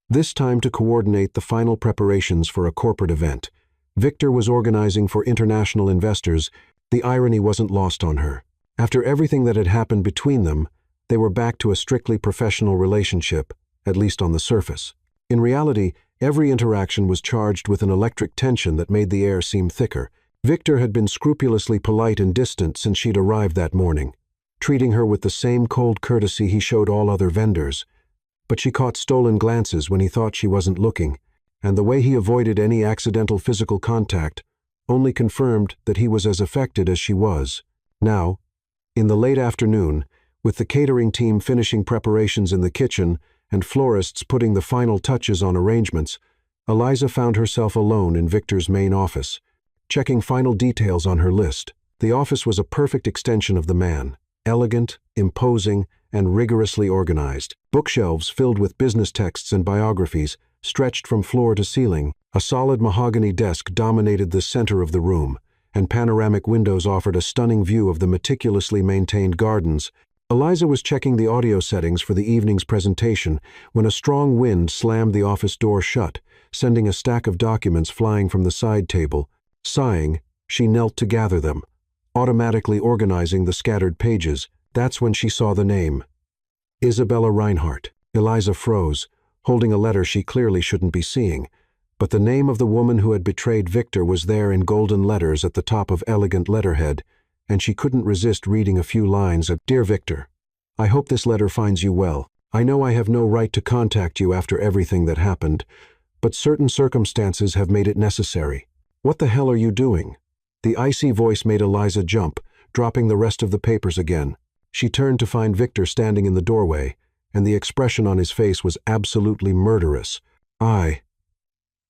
This time to coordinate the final preparations for a corporate event. Victor was organizing for international investors. The irony wasn't lost on her. After everything that had happened between them, they were back to a strictly professional relationship, at least on the surface. In reality, every interaction was charged with an electric tension that made the air seem thicker. Victor had been scrupulously polite and distant since she'd arrived that morning, treating her with the same cold courtesy he showed all other vendors. But she caught stolen glances when he thought she wasn't looking, and the way he avoided any accidental physical contact only confirmed that he was as affected as she was. Now, in the late afternoon, with the catering team finishing preparations in the kitchen and florists putting the final touches on arrangements, Eliza found herself alone in Victor's main office, checking final details on her list. The office was a perfect extension of the man, elegant, imposing, and rigorously organized. Bookshelves filled with business texts and biographies stretched from floor to ceiling. A solid mahogany desk dominated the center of the room, and panoramic windows offered a stunning view of the meticulously maintained gardens. Eliza was checking the audio settings for the evening's presentation when a strong wind slammed the office door shut, sending a stack of documents flying from the side table. Sighing, she knelt to gather them, automatically organizing the scattered pages. That's when she saw the name. Isabella Reinhardt. Eliza froze, holding a letter she clearly shouldn't be seeing. But the name of the woman who had betrayed Victor was there in golden letters at the top of elegant letterhead, and she couldn't resist reading a few lines of, "Dear Victor, I hope this letter finds you well. I know I have no right to contact you after everything that happened, but certain circumstances have made it necessary. What the hell are you doing?" The icy voice made Eliza jump, dropping the rest of the papers again. She turned to find Victor standing in the doorway, and the expression on his face was absolutely murderous.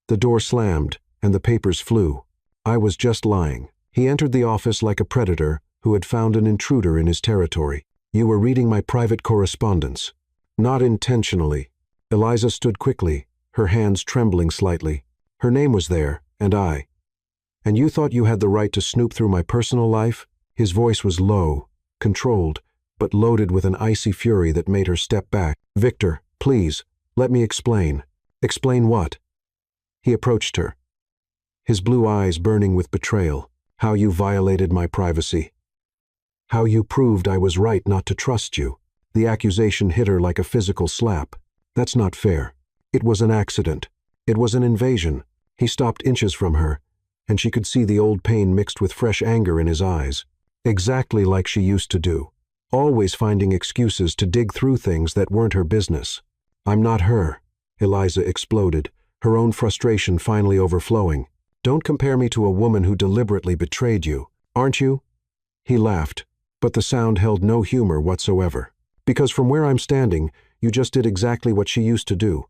The door slammed, and the papers flew. "I was just lying." He entered the office like a predator who had found an intruder in his territory. "You were reading my private correspondence." "Not intentionally." Eliza stood quickly, her hands trembling slightly. Her name was there, and I. "And you thought you had the right to snoop through my personal life?" His voice was low, controlled, but loaded with an icy fury that made her step back. "Victor, please, let me explain." "Explain what?" He approached her, his blue eyes burning with betrayal. "How you violated my privacy. How you proved I was right not to trust you." The accusation hit her like a physical slap. "That's not fair. It was an accident. It was an invasion." He stopped inches from her, and she could see the old pain mixed with fresh anger in his eyes. Exactly like she used to do, always finding excuses to dig through things that weren't her business. "I'm not her," Eliza exploded, her own frustration finally overflowing. "Don't compare me to a woman who deliberately betrayed you, aren't you?" He laughed, but the sound held no humor whatsoever. "Because from where I'm standing, you just did exactly what she used to do.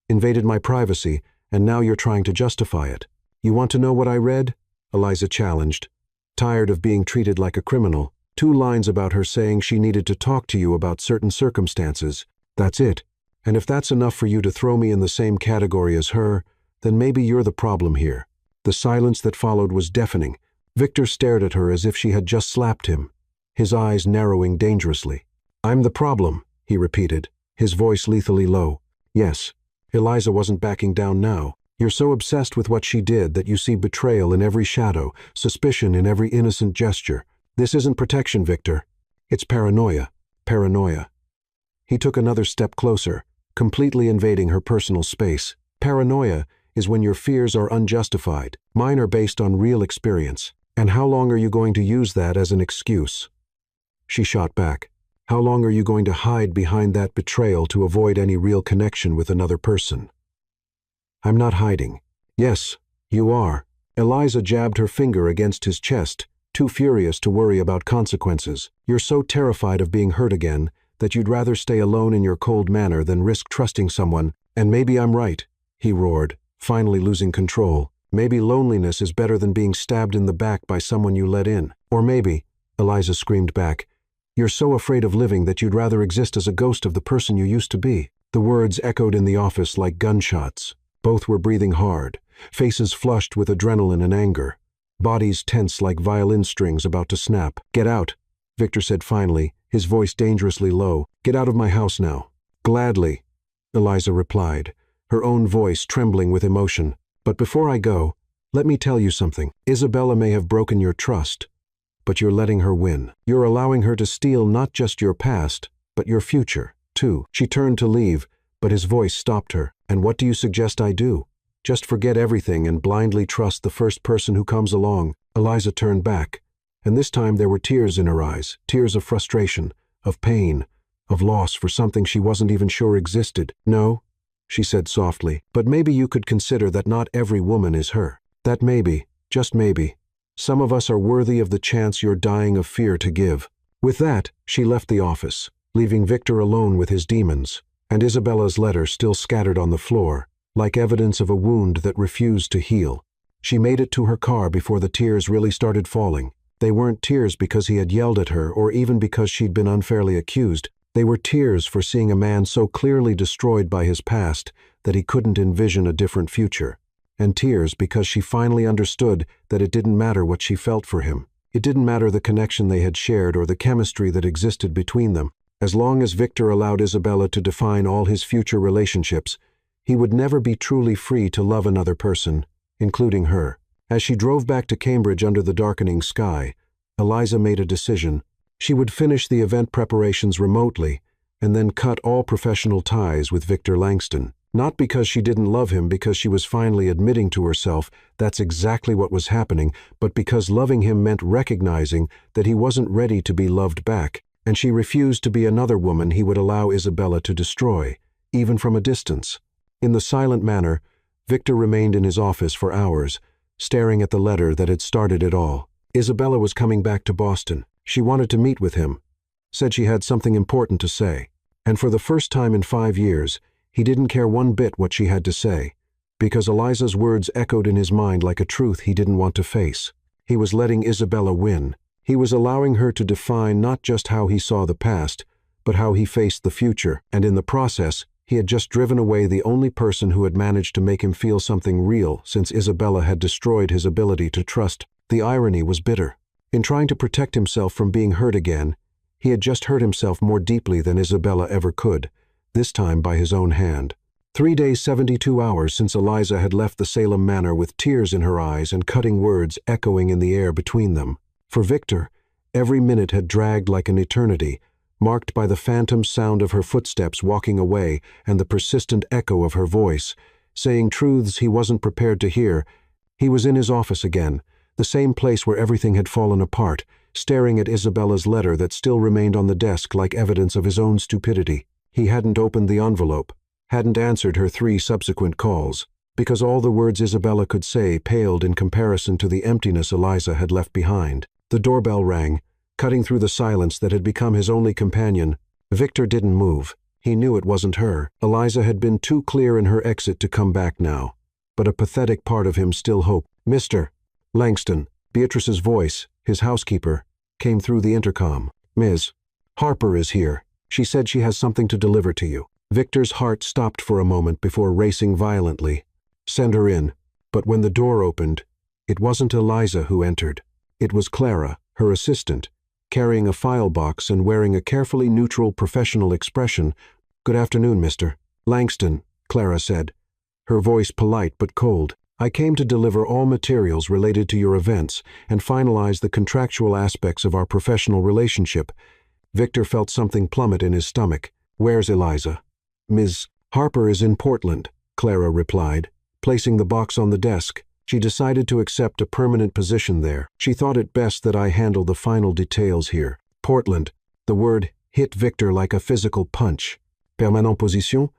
Invaded my privacy, and now you're trying to justify it. You want to know what I read?" Eliza challenged, tired of being treated like a criminal. "2 lines about her saying she needed to talk to you about certain circumstances. That's it. And if that's enough for you to throw me in the same category as her, then maybe you're the problem here." The silence that followed was deafening. Victor stared at her as if she had just slapped him, his eyes narrowing dangerously. "I'm the problem," he repeated, his voice lethally low. "Yes." Eliza wasn't backing down now. "You're so obsessed with what she did that you see betrayal in every shadow, suspicion in every innocent gesture. This isn't protection, Victor. It's paranoia. Paranoia." He took another step closer, completely invading her personal space. "Paranoia is when your fears are unjustified. Mine are based on real experience. And how long are you going to use that as an excuse?" She shot back. "How long are you going to hide behind that betrayal to avoid any real connection with another person?" "I'm not hiding." "Yes, you are." Eliza jabbed her finger against his chest, too furious to worry about consequences. "You're so terrified of being hurt again that you'd rather stay alone in your cold manner than risk trusting someone. And maybe I'm right," he roared, finally losing control. Maybe loneliness is better than being stabbed in the back by someone you let in. Or maybe, Eliza screamed back, you're so afraid of living that you'd rather exist as a ghost of the person you used to be. The words echoed in the office like gunshots. Both were breathing hard, faces flushed with adrenaline and anger, bodies tense like violin strings about to snap. Get out, Victor said finally, his voice dangerously low. Get out of my house now. Gladly, Eliza replied, her own voice trembling with emotion. But before I go, let me tell you something. Isabella may have broken your trust, but you're letting her win. You're allowing her to steal not just your past, but your future, too. She turned to leave, but his voice stopped her. And what do you suggest I do? Just forget everything and blindly trust the first person who comes along. Eliza turned back, and this time there were tears in her eyes, tears of frustration, of pain, of loss for something she wasn't even sure existed. No, she said softly, but maybe you could consider that not every woman is her. That maybe, just maybe, some of us are worthy of the chance you're dying of fear to give. With that, she left the office, leaving Victor alone with his demons, and Isabella's letter still scattered on the floor, like evidence of a wound that refused to heal. She made it to her car before the tears really started falling. They weren't tears because he had yelled at her or even because she'd been unfairly accused. They were tears for seeing a man so clearly destroyed by his past that he couldn't envision a different future. And tears because she finally understood that it didn't matter what she felt for him. It didn't matter the connection they had shared or the chemistry that existed between them. As long as Victor allowed Isabella to define all his future relationships, he would never be truly free to love another person, including her. As she drove back to Cambridge under the darkening sky, Eliza made a decision. She would finish the event preparations remotely and then cut all professional ties with Victor Langston. Not because she didn't love him, because she was finally admitting to herself that's exactly what was happening, but because loving him meant recognizing that he wasn't ready to be loved back, and she refused to be another woman he would allow Isabella to destroy, even from a distance. In the silent manner, Victor remained in his office for hours, staring at the letter that had started it all. Isabella was coming back to Boston. She wanted to meet with him, said she had something important to say, and for the first time in 5 years, he didn't care one bit what she had to say, because Eliza's words echoed in his mind like a truth he didn't want to face. He was letting Isabella win. He was allowing her to define not just how he saw the past, but how he faced the future, and in the process, he had just driven away the only person who had managed to make him feel something real since Isabella had destroyed his ability to trust. The irony was bitter. In trying to protect himself from being hurt again, he had just hurt himself more deeply than Isabella ever could, this time by his own hand. 3 days, 72 hours since Eliza had left the Salem Manor with tears in her eyes and cutting words echoing in the air between them. For Victor, every minute had dragged like an eternity, marked by the phantom sound of her footsteps walking away and the persistent echo of her voice, saying truths he wasn't prepared to hear. He was in his office again, the same place where everything had fallen apart, staring at Isabella's letter that still remained on the desk like evidence of his own stupidity. He hadn't opened the envelope, hadn't answered her 3 subsequent calls, because all the words Isabella could say paled in comparison to the emptiness Eliza had left behind. The doorbell rang, cutting through the silence that had become his only companion. Victor didn't move. He knew it wasn't her. Eliza had been too clear in her exit to come back now, but a pathetic part of him still hoped. Mr. Langston, Beatrice's voice, his housekeeper, came through the intercom. Ms. Harper is here. She said she has something to deliver to you. Victor's heart stopped for a moment before racing violently. Send her in. But when the door opened, it wasn't Eliza who entered. It was Clara, her assistant, carrying a file box and wearing a carefully neutral professional expression. Good afternoon, Mr. Langston, Clara said, her voice polite but cold. I came to deliver all materials related to your events and finalize the contractual aspects of our professional relationship. Victor felt something plummet in his stomach. Where's Eliza? Ms. Harper is in Portland, Clara replied, placing the box on the desk. She decided to accept a permanent position there. She thought it best that I handle the final details here. Portland. The word hit Victor like a physical punch. Permanent position?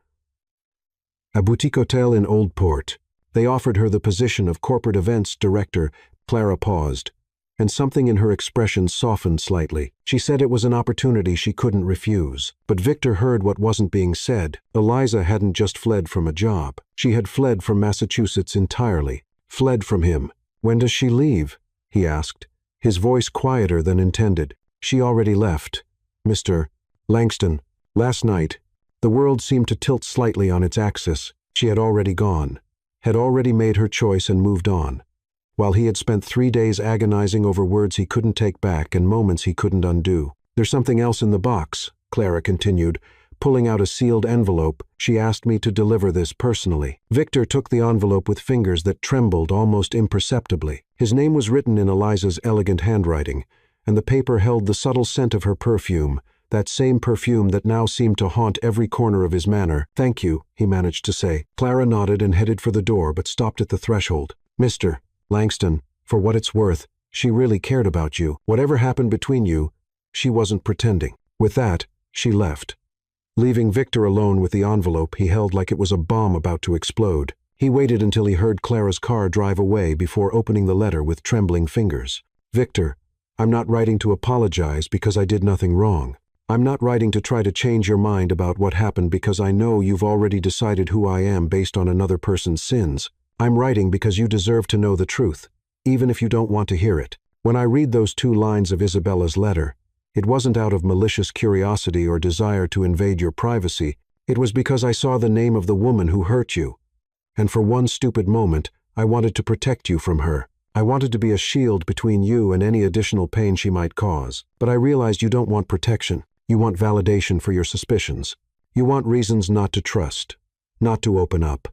A boutique hotel in Old Port. They offered her the position of corporate events director. Clara paused, and something in her expression softened slightly. She said it was an opportunity she couldn't refuse. But Victor heard what wasn't being said. Eliza hadn't just fled from a job. She had fled from Massachusetts entirely. fled from him. "When does she leave?" he asked, his voice quieter than intended. "She already left, Mr. Langston. Last night." The world seemed to tilt slightly on its axis. She had already gone, had already made her choice and moved on. While he had spent 3 days agonizing over words he couldn't take back and moments he couldn't undo. "There's something else in the box," Clara continued. Pulling out a sealed envelope, she asked me to deliver this personally. Victor took the envelope with fingers that trembled almost imperceptibly. His name was written in Eliza's elegant handwriting, and the paper held the subtle scent of her perfume, that same perfume that now seemed to haunt every corner of his manner. "Thank you," he managed to say. Clara nodded and headed for the door, but stopped at the threshold. "Mr. Langston, for what it's worth, she really cared about you. Whatever happened between you, she wasn't pretending." With that, she left, leaving Victor alone with the envelope he held like it was a bomb about to explode. He waited until he heard Clara's car drive away before opening the letter with trembling fingers. "Victor, I'm not writing to apologize because I did nothing wrong. I'm not writing to try to change your mind about what happened because I know you've already decided who I am based on another person's sins. I'm writing because you deserve to know the truth, even if you don't want to hear it." When I read those 2 lines of Isabella's letter, it wasn't out of malicious curiosity or desire to invade your privacy. It was because I saw the name of the woman who hurt you. And for one stupid moment, I wanted to protect you from her. I wanted to be a shield between you and any additional pain she might cause. But I realized you don't want protection. You want validation for your suspicions. You want reasons not to trust, not to open up,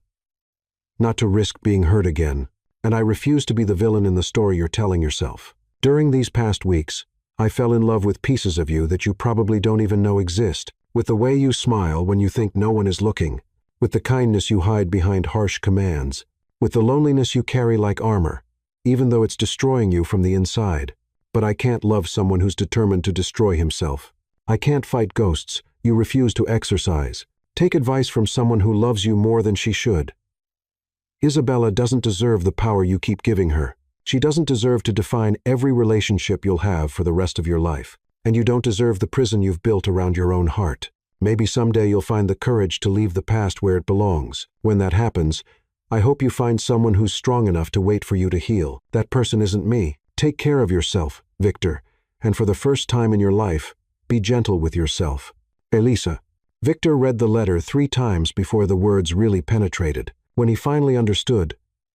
not to risk being hurt again. And I refuse to be the villain in the story you're telling yourself. During these past weeks, I fell in love with pieces of you that you probably don't even know exist, with the way you smile when you think no one is looking, with the kindness you hide behind harsh commands, with the loneliness you carry like armor, even though it's destroying you from the inside. But I can't love someone who's determined to destroy himself. I can't fight ghosts you refuse to exorcise. Take advice from someone who loves you more than she should. Isabella doesn't deserve the power you keep giving her. She doesn't deserve to define every relationship you'll have for the rest of your life. And you don't deserve the prison you've built around your own heart. Maybe someday you'll find the courage to leave the past where it belongs. When that happens, I hope you find someone who's strong enough to wait for you to heal. That person isn't me. Take care of yourself, Victor. And for the first time in your life, be gentle with yourself. Elisa. Victor read the letter 3 times before the words really penetrated. When he finally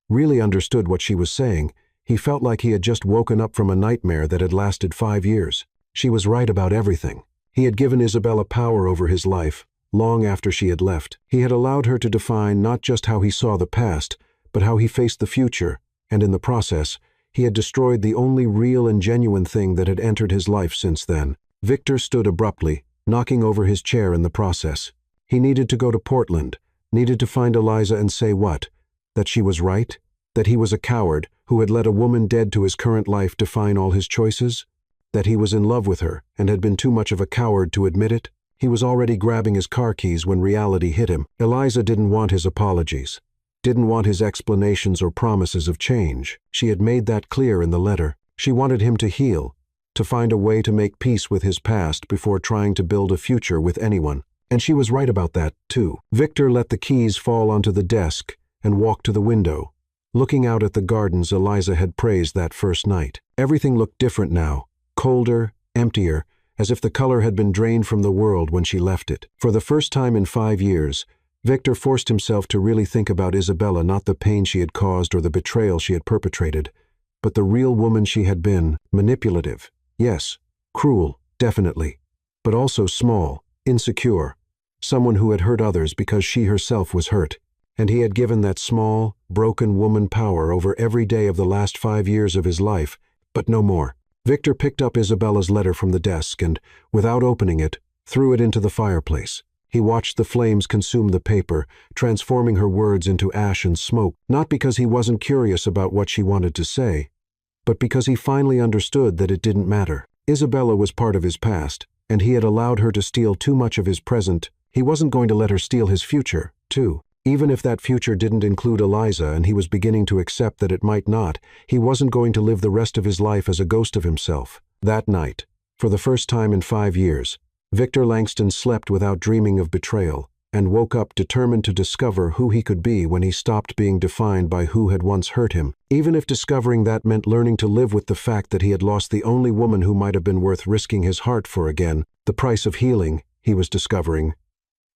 really understood what she was saying, he felt like he had just woken up from a nightmare that had lasted 5 years. She was right about everything. He had given Isabella power over his life, long after she had left. He had allowed her to define not just how he saw the past, but how he faced the future, and in the process, he had destroyed the only real and genuine thing that had entered his life since then. Victor stood abruptly, knocking over his chair in the process. He needed to go to Portland, needed to find Eliza and say what? That she was right? That he was a coward who had let a woman dead to his current life define all his choices? That he was in love with her and had been too much of a coward to admit it? He was already grabbing his car keys when reality hit him. Eliza didn't want his apologies, didn't want his explanations or promises of change. She had made that clear in the letter. She wanted him to heal, to find a way to make peace with his past before trying to build a future with anyone. And she was right about that, too. Victor let the keys fall onto the desk and walked to the window, looking out at the gardens Eliza had praised that first night. Everything looked different now, colder, emptier, as if the color had been drained from the world when she left it. For the first time in 5 years, Victor forced himself to really think about Isabella, not the pain she had caused or the betrayal she had perpetrated, but the real woman she had been. Manipulative, yes, cruel, definitely, but also small, insecure, someone who had hurt others because she herself was hurt. And he had given that small, broken woman power over every day of the last 5 years of his life, but no more. Victor picked up Isabella's letter from the desk and, without opening it, threw it into the fireplace. He watched the flames consume the paper, transforming her words into ash and smoke, not because he wasn't curious about what she wanted to say, but because he finally understood that it didn't matter. Isabella was part of his past, and he had allowed her to steal too much of his present. He wasn't going to let her steal his future, too. Even if that future didn't include Eliza and he was beginning to accept that it might not, he wasn't going to live the rest of his life as a ghost of himself. That night, for the first time in 5 years, Victor Langston slept without dreaming of betrayal, and woke up determined to discover who he could be when he stopped being defined by who had once hurt him, even if discovering that meant learning to live with the fact that he had lost the only woman who might have been worth risking his heart for again. The price of healing, he was discovering,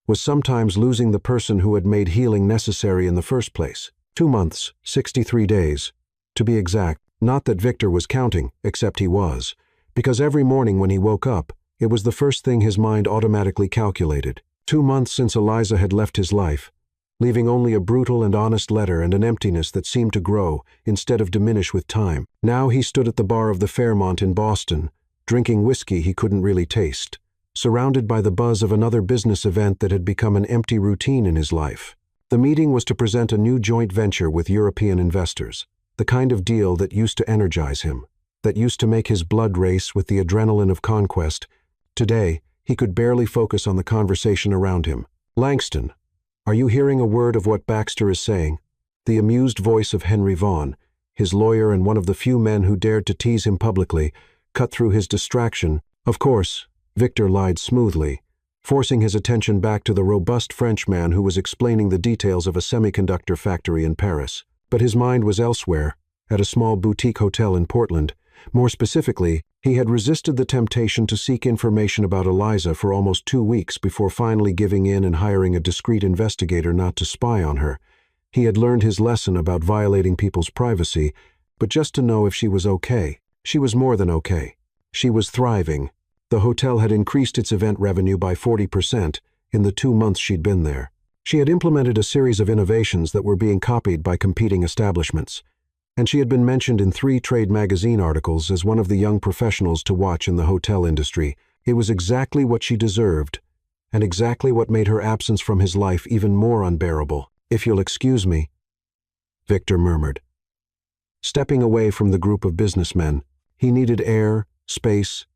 was sometimes losing the person who had made healing necessary in the first place. 2 months, 63 days. To be exact, not that Victor was counting, except he was, because every morning when he woke up, it was the first thing his mind automatically calculated. 2 months since Eliza had left his life, leaving only a brutal and honest letter and an emptiness that seemed to grow instead of diminish with time. Now he stood at the bar of the Fairmont in Boston, drinking whiskey he couldn't really taste, surrounded by the buzz of another business event that had become an empty routine in his life. The meeting was to present a new joint venture with European investors, the kind of deal that used to energize him, that used to make his blood race with the adrenaline of conquest. Today, he could barely focus on the conversation around him. "Langston, are you hearing a word of what Baxter is saying?" The amused voice of Henry Vaughn, his lawyer and one of the few men who dared to tease him publicly, cut through his distraction. "Of course," Victor lied smoothly, forcing his attention back to the robust Frenchman who was explaining the details of a semiconductor factory in Paris. But his mind was elsewhere, at a small boutique hotel in Portland. More specifically, he had resisted the temptation to seek information about Eliza for almost 2 weeks before finally giving in and hiring a discreet investigator not to spy on her. He had learned his lesson about violating people's privacy, but just to know if she was okay. She was more than okay. She was thriving. The hotel had increased its event revenue by 40% in the 2 months she'd been there. She had implemented a series of innovations that were being copied by competing establishments, and she had been mentioned in 3 trade magazine articles as one of the young professionals to watch in the hotel industry. It was exactly what she deserved, and exactly what made her absence from his life even more unbearable. "If you'll excuse me," Victor murmured. Stepping away from the group of businessmen, he needed air, space,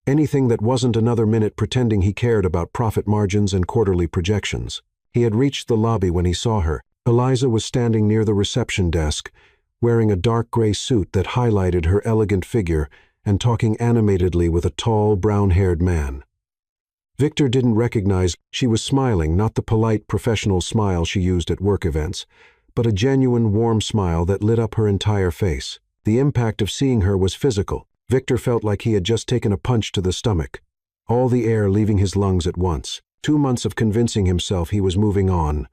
anything that wasn't another minute pretending he cared about profit margins and quarterly projections. He had reached the lobby when he saw her. Eliza was standing near the reception desk, wearing a dark gray suit that highlighted her elegant figure and talking animatedly with a tall, brown-haired man. Victor didn't recognize she was smiling, not the polite, professional smile she used at work events, but a genuine, warm smile that lit up her entire face. The impact of seeing her was physical. Victor felt like he had just taken a punch to the stomach, all the air leaving his lungs at once. 2 months of convincing himself he was moving on,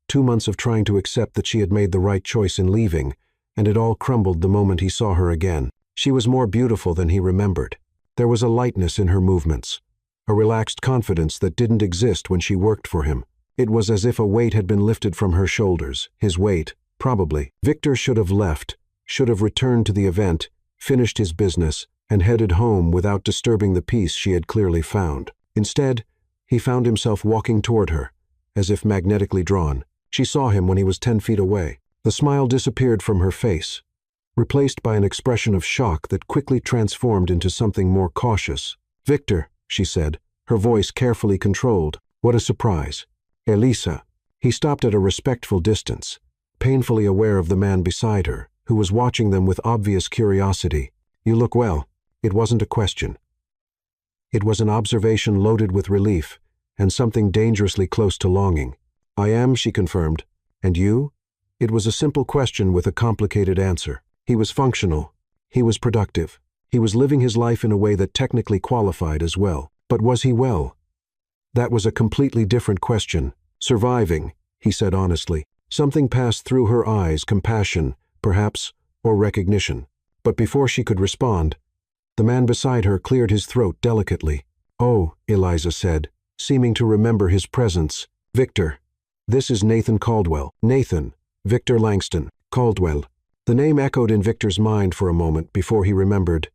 2 months of trying to accept that she had made the right choice in leaving, and it all crumbled the moment he saw her again. She was more beautiful than he remembered. There was a lightness in her movements, a relaxed confidence that didn't exist when she worked for him. It was as if a weight had been lifted from her shoulders, his weight, probably. Victor should have left, should have returned to the event, finished his business, and headed home without disturbing the peace she had clearly found. Instead, he found himself walking toward her, as if magnetically drawn. She saw him when he was 10 feet away. The smile disappeared from her face, replaced by an expression of shock that quickly transformed into something more cautious. "Victor," she said, her voice carefully controlled. "What a surprise." "Elisa." He stopped at a respectful distance, painfully aware of the man beside her, who was watching them with obvious curiosity. "You look well." It wasn't a question. It was an observation loaded with relief and something dangerously close to longing. "I am," she confirmed. "And you?" It was a simple question with a complicated answer. He was functional. He was productive. He was living his life in a way that technically qualified as well. But was he well? That was a completely different question. "Surviving," he said honestly. Something passed through her eyes, compassion, perhaps, or recognition. But before she could respond, the man beside her cleared his throat delicately. "Oh," Eliza said, seeming to remember his presence. "Victor, this is Nathan Caldwell." Nathan, Victor Langston, Caldwell. The name echoed in Victor's mind for a moment before he remembered.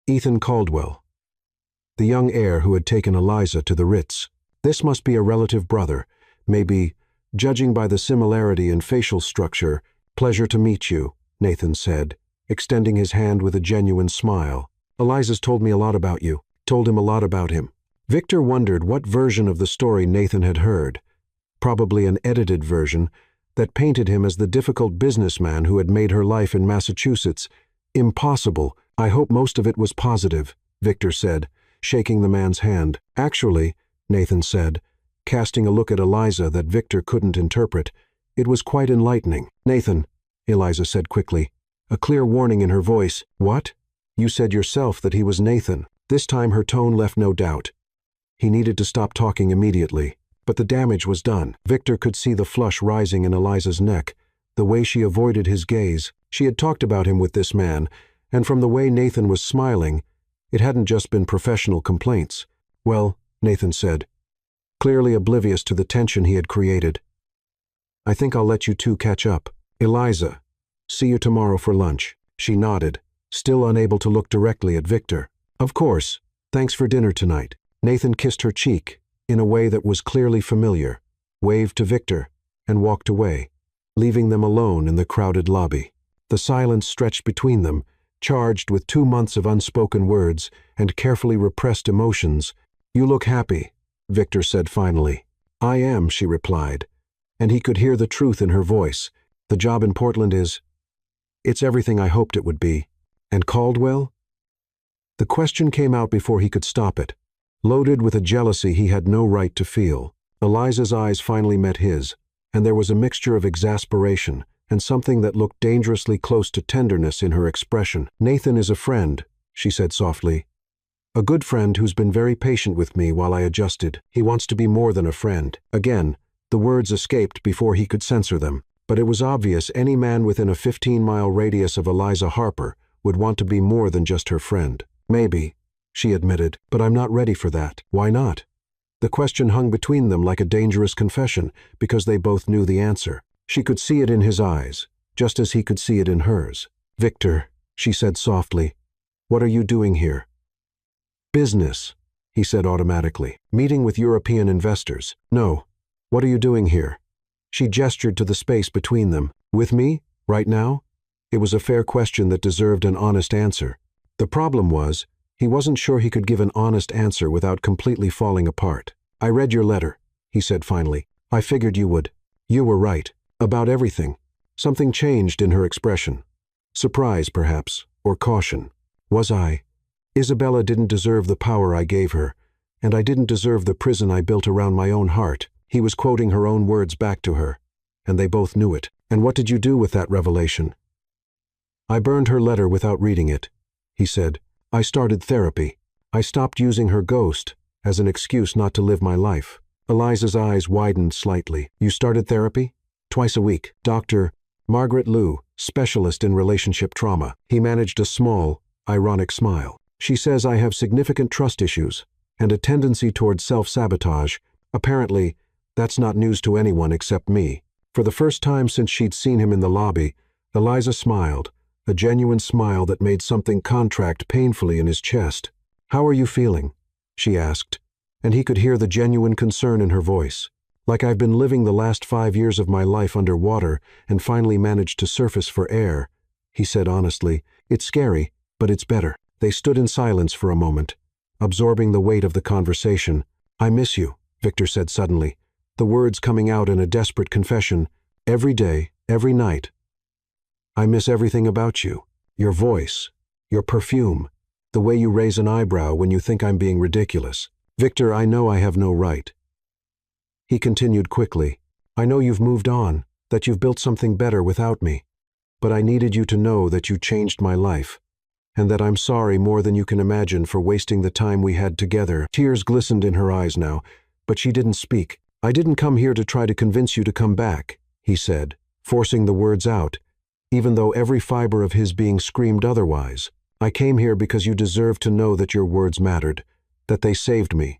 Ethan Caldwell, the young heir who had taken Eliza to the Ritz. This must be a relative brother, maybe, judging by the similarity in facial structure. "Pleasure to meet you," Nathan said, extending his hand with a genuine smile. "Eliza's told me a lot about you." Told him a lot about him. Victor wondered what version of the story Nathan had heard. Probably an edited version that painted him as the difficult businessman who had made her life in Massachusetts impossible. "I hope most of it was positive," Victor said, shaking the man's hand. "Actually," Nathan said, casting a look at Eliza that Victor couldn't interpret. It was quite enlightening. "Nathan," Eliza said quickly, a clear warning in her voice. "What? You said yourself that he was Nathan." This time her tone left no doubt. He needed to stop talking immediately, but the damage was done. Victor could see the flush rising in Eliza's neck, the way she avoided his gaze. She had talked about him with this man, and from the way Nathan was smiling, it hadn't just been professional complaints. "Well," Nathan said, clearly oblivious to the tension he had created, "I think I'll let you two catch up. Eliza, see you tomorrow for lunch." She nodded, still unable to look directly at Victor. "Of course. Thanks for dinner tonight." Nathan kissed her cheek, in a way that was clearly familiar, waved to Victor, and walked away, leaving them alone in the crowded lobby. The silence stretched between them, charged with 2 months of unspoken words and carefully repressed emotions. "You look happy," Victor said finally. "I am," she replied, and he could hear the truth in her voice. "The job in Portland it's everything I hoped it would be." "And Caldwell?" The question came out before he could stop it, loaded with a jealousy he had no right to feel. Eliza's eyes finally met his, and there was a mixture of exasperation and something that looked dangerously close to tenderness in her expression. "Nathan is a friend," she said softly. "A good friend who's been very patient with me while I adjusted. He wants to be more than a friend." Again, the words escaped before he could censor them, but it was obvious any man within a 15-mile radius of Eliza Harper would want to be more than just her friend. "Maybe," she admitted, "but I'm not ready for that." "Why not?" The question hung between them like a dangerous confession, because they both knew the answer. She could see it in his eyes, just as he could see it in hers. "Victor," she said softly, "what are you doing here?" "Business," he said automatically. "Meeting with European investors." "No. What are you doing here?" She gestured to the space between them. "With me? Right now?" It was a fair question that deserved an honest answer. The problem was, he wasn't sure he could give an honest answer without completely falling apart. "I read your letter," he said finally. "I figured you would. You were right. About everything." Something changed in her expression. Surprise, perhaps, or caution. "Was I? Isabella didn't deserve the power I gave her, and I didn't deserve the prison I built around my own heart." He was quoting her own words back to her, and they both knew it. "And what did you do with that revelation?" "I burned her letter without reading it," he said. "I started therapy. I stopped using her ghost as an excuse not to live my life." Eliza's eyes widened slightly. "You started therapy?" "Twice a week. Dr. Margaret Liu, specialist in relationship trauma." He managed a small, ironic smile. "She says I have significant trust issues and a tendency towards self-sabotage. Apparently, that's not news to anyone except me." For the first time since she'd seen him in the lobby, Eliza smiled, a genuine smile that made something contract painfully in his chest. "How are you feeling?" she asked, and he could hear the genuine concern in her voice. "Like I've been living the last 5 years of my life underwater and finally managed to surface for air," he said honestly. "It's scary, but it's better." They stood in silence for a moment, absorbing the weight of the conversation. "I miss you," Victor said suddenly, the words coming out in a desperate confession. "Every day, every night. I miss everything about you. Your voice, your perfume, the way you raise an eyebrow when you think I'm being ridiculous. Victor, I know I have no right." He continued quickly. "I know you've moved on, that you've built something better without me, but I needed you to know that you changed my life, and that I'm sorry more than you can imagine for wasting the time we had together." Tears glistened in her eyes now, but she didn't speak. "I didn't come here to try to convince you to come back," he said, forcing the words out, even though every fiber of his being screamed otherwise. "I came here because you deserve to know that your words mattered, that they saved me,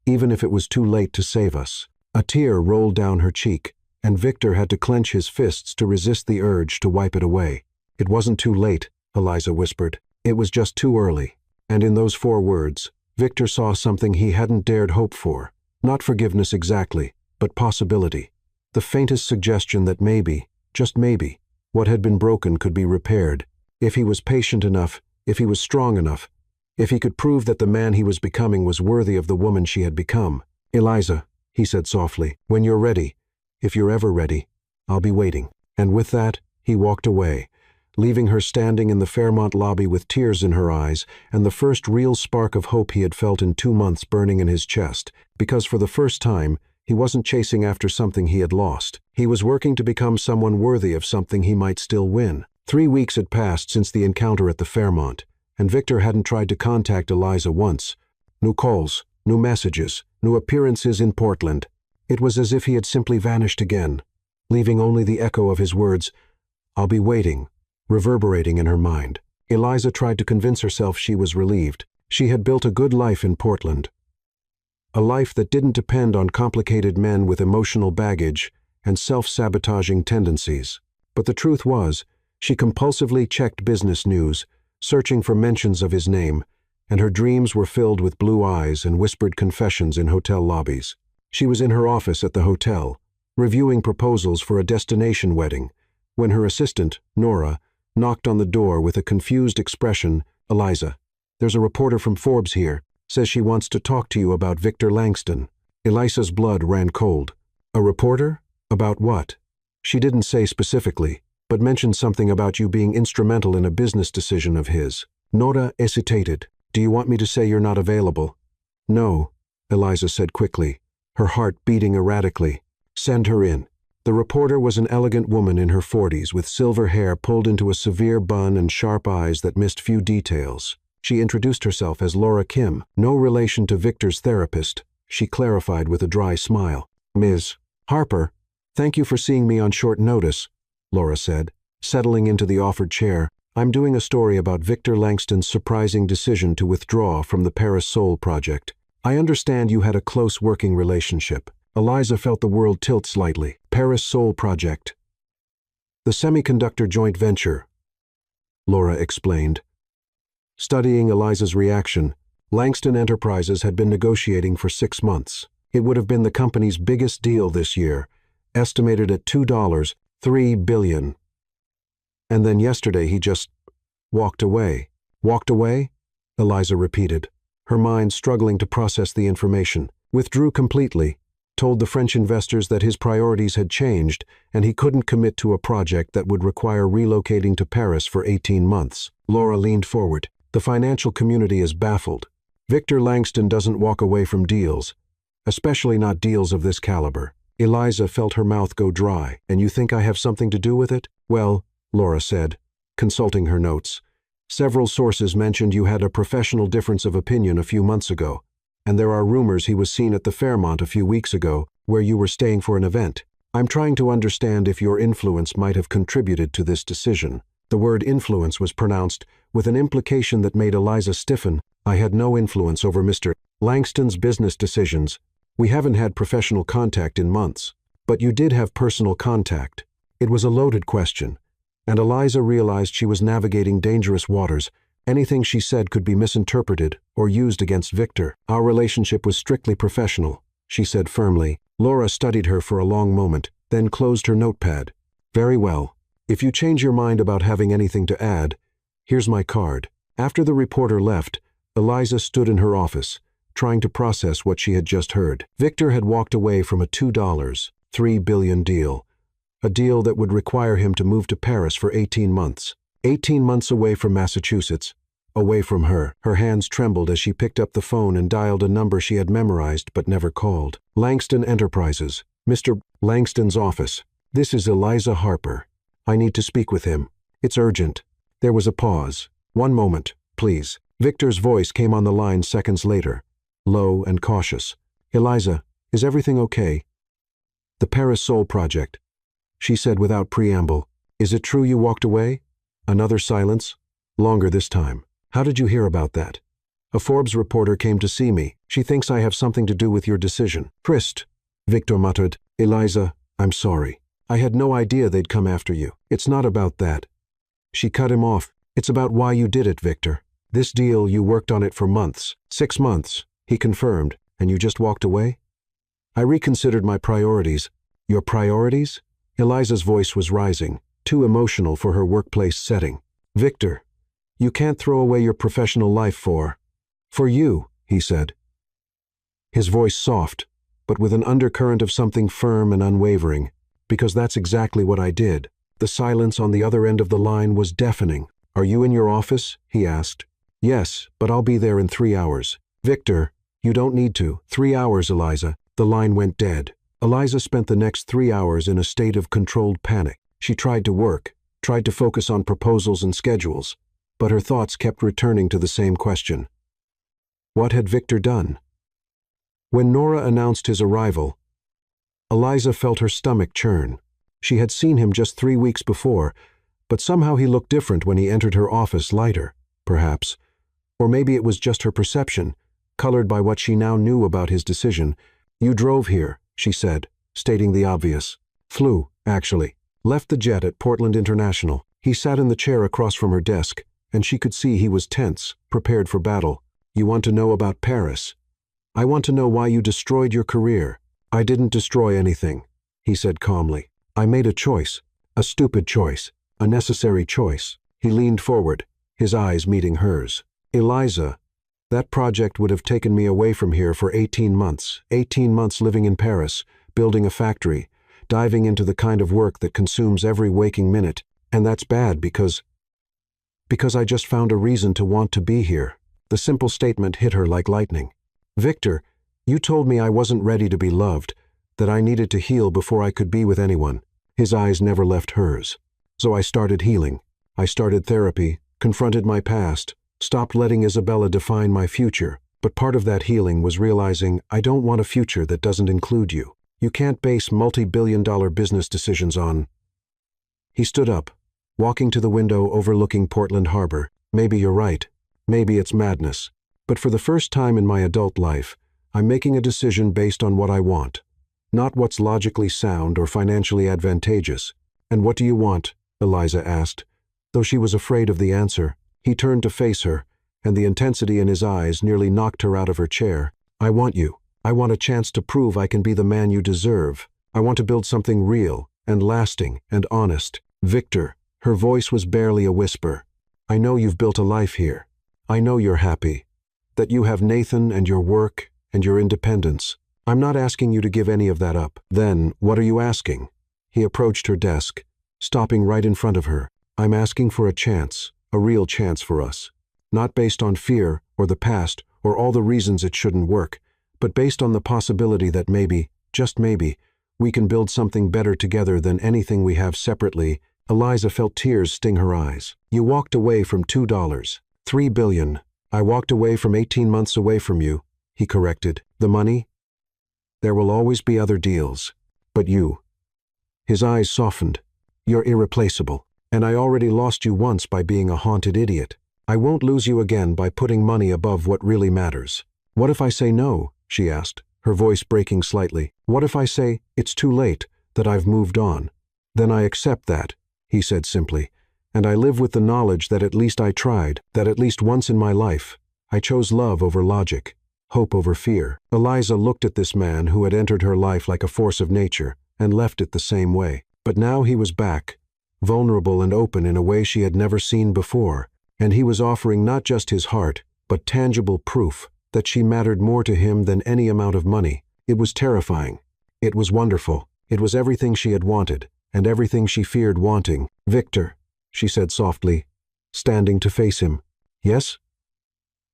even if it was too late to save us." A tear rolled down her cheek, and Victor had to clench his fists to resist the urge to wipe it away. "It wasn't too late," Eliza whispered. "It was just too early." And in those 4 words, Victor saw something he hadn't dared hope for. Not forgiveness exactly, but possibility. The faintest suggestion that maybe, just maybe, what had been broken could be repaired. If he was patient enough, if he was strong enough, if he could prove that the man he was becoming was worthy of the woman she had become. "Eliza," he said softly, "when you're ready, if you're ever ready, I'll be waiting." And with that, he walked away, leaving her standing in the Fairmont lobby with tears in her eyes and the first real spark of hope he had felt in 2 months burning in his chest, because for the first time, He wasn't chasing after something he had lost. He was working to become someone worthy of something he might still win. 3 weeks had passed since the encounter at the Fairmont, and Victor hadn't tried to contact Eliza once. New calls, new messages, new appearances in Portland. It was as if he had simply vanished again, leaving only the echo of his words, "I'll be waiting," reverberating in her mind. Eliza tried to convince herself she was relieved. She had built a good life in Portland. A life that didn't depend on complicated men with emotional baggage and self-sabotaging tendencies. But the truth was, she compulsively checked business news, searching for mentions of his name, and her dreams were filled with blue eyes and whispered confessions in hotel lobbies. She was in her office at the hotel, reviewing proposals for a destination wedding, when her assistant, Nora, knocked on the door with a confused expression. "Eliza, there's a reporter from Forbes here. Says she wants to talk to you about Victor Langston." Eliza's blood ran cold. "A reporter? About what?" She didn't say specifically, but mentioned something about you being instrumental in a business decision of his. Nora hesitated. "Do you want me to say you're not available?" "No," Eliza said quickly, her heart beating erratically. "Send her in." The reporter was an elegant woman in her 40s with silver hair pulled into a severe bun and sharp eyes that missed few details. She introduced herself as Laura Kim, no relation to Victor's therapist. She clarified with a dry smile. "Ms. Harper, thank you for seeing me on short notice," Laura said, settling into the offered chair. "I'm doing a story about Victor Langston's surprising decision to withdraw from the Paris Soul project. I understand you had a close working relationship." Eliza felt the world tilt slightly. Paris Soul project. "The semiconductor joint venture," Laura explained. Studying Eliza's reaction, Langston Enterprises had been negotiating for 6 months. It would have been the company's biggest deal this year, estimated at $3 billion. And then yesterday he just walked away. "Walked away?" Eliza repeated, her mind struggling to process the information. "Withdrew completely, told the French investors that his priorities had changed and he couldn't commit to a project that would require relocating to Paris for 18 months. Laura leaned forward. "The financial community is baffled. Victor Langston doesn't walk away from deals, especially not deals of this caliber." Eliza felt her mouth go dry. "And you think I have something to do with it?" "Well," Laura said, consulting her notes, "several sources mentioned you had a professional difference of opinion a few months ago, and there are rumors he was seen at the Fairmont a few weeks ago, where you were staying for an event. I'm trying to understand if your influence might have contributed to this decision." The word influence was pronounced with an implication that made Eliza stiffen. "I had no influence over Mr. Langston's business decisions. We haven't had professional contact in months." "But you did have personal contact." It was a loaded question, and Eliza realized she was navigating dangerous waters. Anything she said could be misinterpreted or used against Victor. "Our relationship was strictly professional," she said firmly. Laura studied her for a long moment, then closed her notepad. "Very well. If you change your mind about having anything to add, here's my card." After the reporter left, Eliza stood in her office, trying to process what she had just heard. Victor had walked away from a $2.3 billion deal, a deal that would require him to move to Paris for 18 months. 18 months away from Massachusetts, away from her. Her hands trembled as she picked up the phone and dialed a number she had memorized but never called. "Langston Enterprises, Mr. Langston's office. This is Eliza Harper. I need to speak with him. It's urgent." There was a pause. "One moment, please." Victor's voice came on the line seconds later, low and cautious. "Eliza, is everything okay?" "The Paris Soul project," she said without preamble. "Is it true you walked away?" Another silence, longer this time. "How did you hear about that?" "A Forbes reporter came to see me. She thinks I have something to do with your decision." "Christ," Victor muttered. "Eliza, I'm sorry. I had no idea they'd come after you. It's not about that." She cut him off. "It's about why you did it, Victor. This deal, you worked on it for months. 6 months, he confirmed, and you just walked away?" "I reconsidered my priorities." "Your priorities?" Eliza's voice was rising, too emotional for her workplace setting. "Victor, you can't throw away your professional life for you," he said. His voice soft, but with an undercurrent of something firm and unwavering. "Because that's exactly what I did." The silence on the other end of the line was deafening. "Are you in your office?" he asked. "Yes, but I'll be there in 3 hours." "Victor, you don't need to." 3 hours, Eliza. The line went dead. Eliza spent the next 3 hours in a state of controlled panic. She tried to work, tried to focus on proposals and schedules, but her thoughts kept returning to the same question. What had Victor done? When Nora announced his arrival, Eliza felt her stomach churn. She had seen him just 3 weeks before, but somehow he looked different when he entered her office, lighter, perhaps. Or maybe it was just her perception, colored by what she now knew about his decision. You drove here, she said, stating the obvious. Flew, actually. Left the jet at Portland International. He sat in the chair across from her desk, and she could see he was tense, prepared for battle. You want to know about Paris? I want to know why you destroyed your career. I didn't destroy anything, he said calmly. I made a choice. A stupid choice. A necessary choice. He leaned forward, his eyes meeting hers. Eliza, that project would have taken me away from here for 18 months. 18 months living in Paris, building a factory, diving into the kind of work that consumes every waking minute. And that's bad because I just found a reason to want to be here. The simple statement hit her like lightning. Victor, you told me I wasn't ready to be loved, that I needed to heal before I could be with anyone. His eyes never left hers. So I started healing. I started therapy, confronted my past, stopped letting Isabella define my future. But part of that healing was realizing I don't want a future that doesn't include you. You can't base multi-billion-dollar business decisions on. He stood up, walking to the window overlooking Portland Harbor. Maybe you're right. Maybe it's madness. But for the first time in my adult life, I'm making a decision based on what I want, not what's logically sound or financially advantageous. And what do you want? Eliza asked. Though she was afraid of the answer, he turned to face her, and the intensity in his eyes nearly knocked her out of her chair. I want you. I want a chance to prove I can be the man you deserve. I want to build something real and lasting and honest. Victor, her voice was barely a whisper. I know you've built a life here. I know you're happy. That you have Nathan and your work and your independence. I'm not asking you to give any of that up. Then, what are you asking? He approached her desk, stopping right in front of her. I'm asking for a chance, a real chance for us. Not based on fear or the past or all the reasons it shouldn't work, but based on the possibility that maybe, just maybe, we can build something better together than anything we have separately. Eliza felt tears sting her eyes. You walked away from $2, $3 billion. I walked away from 18 months away from you, he corrected. The money? There will always be other deals. But you. His eyes softened. You're irreplaceable. And I already lost you once by being a haunted idiot. I won't lose you again by putting money above what really matters. What if I say no? She asked, her voice breaking slightly. What if I say, it's too late, that I've moved on? Then I accept that, he said simply, and I live with the knowledge that at least I tried, that at least once in my life, I chose love over logic, hope over fear. Eliza looked at this man who had entered her life like a force of nature and left it the same way. But now he was back, vulnerable and open in a way she had never seen before, and he was offering not just his heart, but tangible proof that she mattered more to him than any amount of money. It was terrifying. It was wonderful. It was everything she had wanted, and everything she feared wanting. Victor, she said softly, standing to face him. Yes?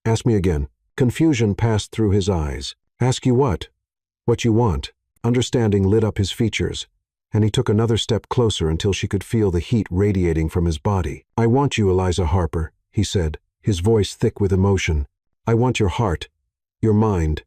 Ask me again. Confusion passed through his eyes. Ask you what? What you want. Understanding lit up his features, and he took another step closer until she could feel the heat radiating from his body. I want you, Eliza Harper, he said, his voice thick with emotion. I want your heart, your mind,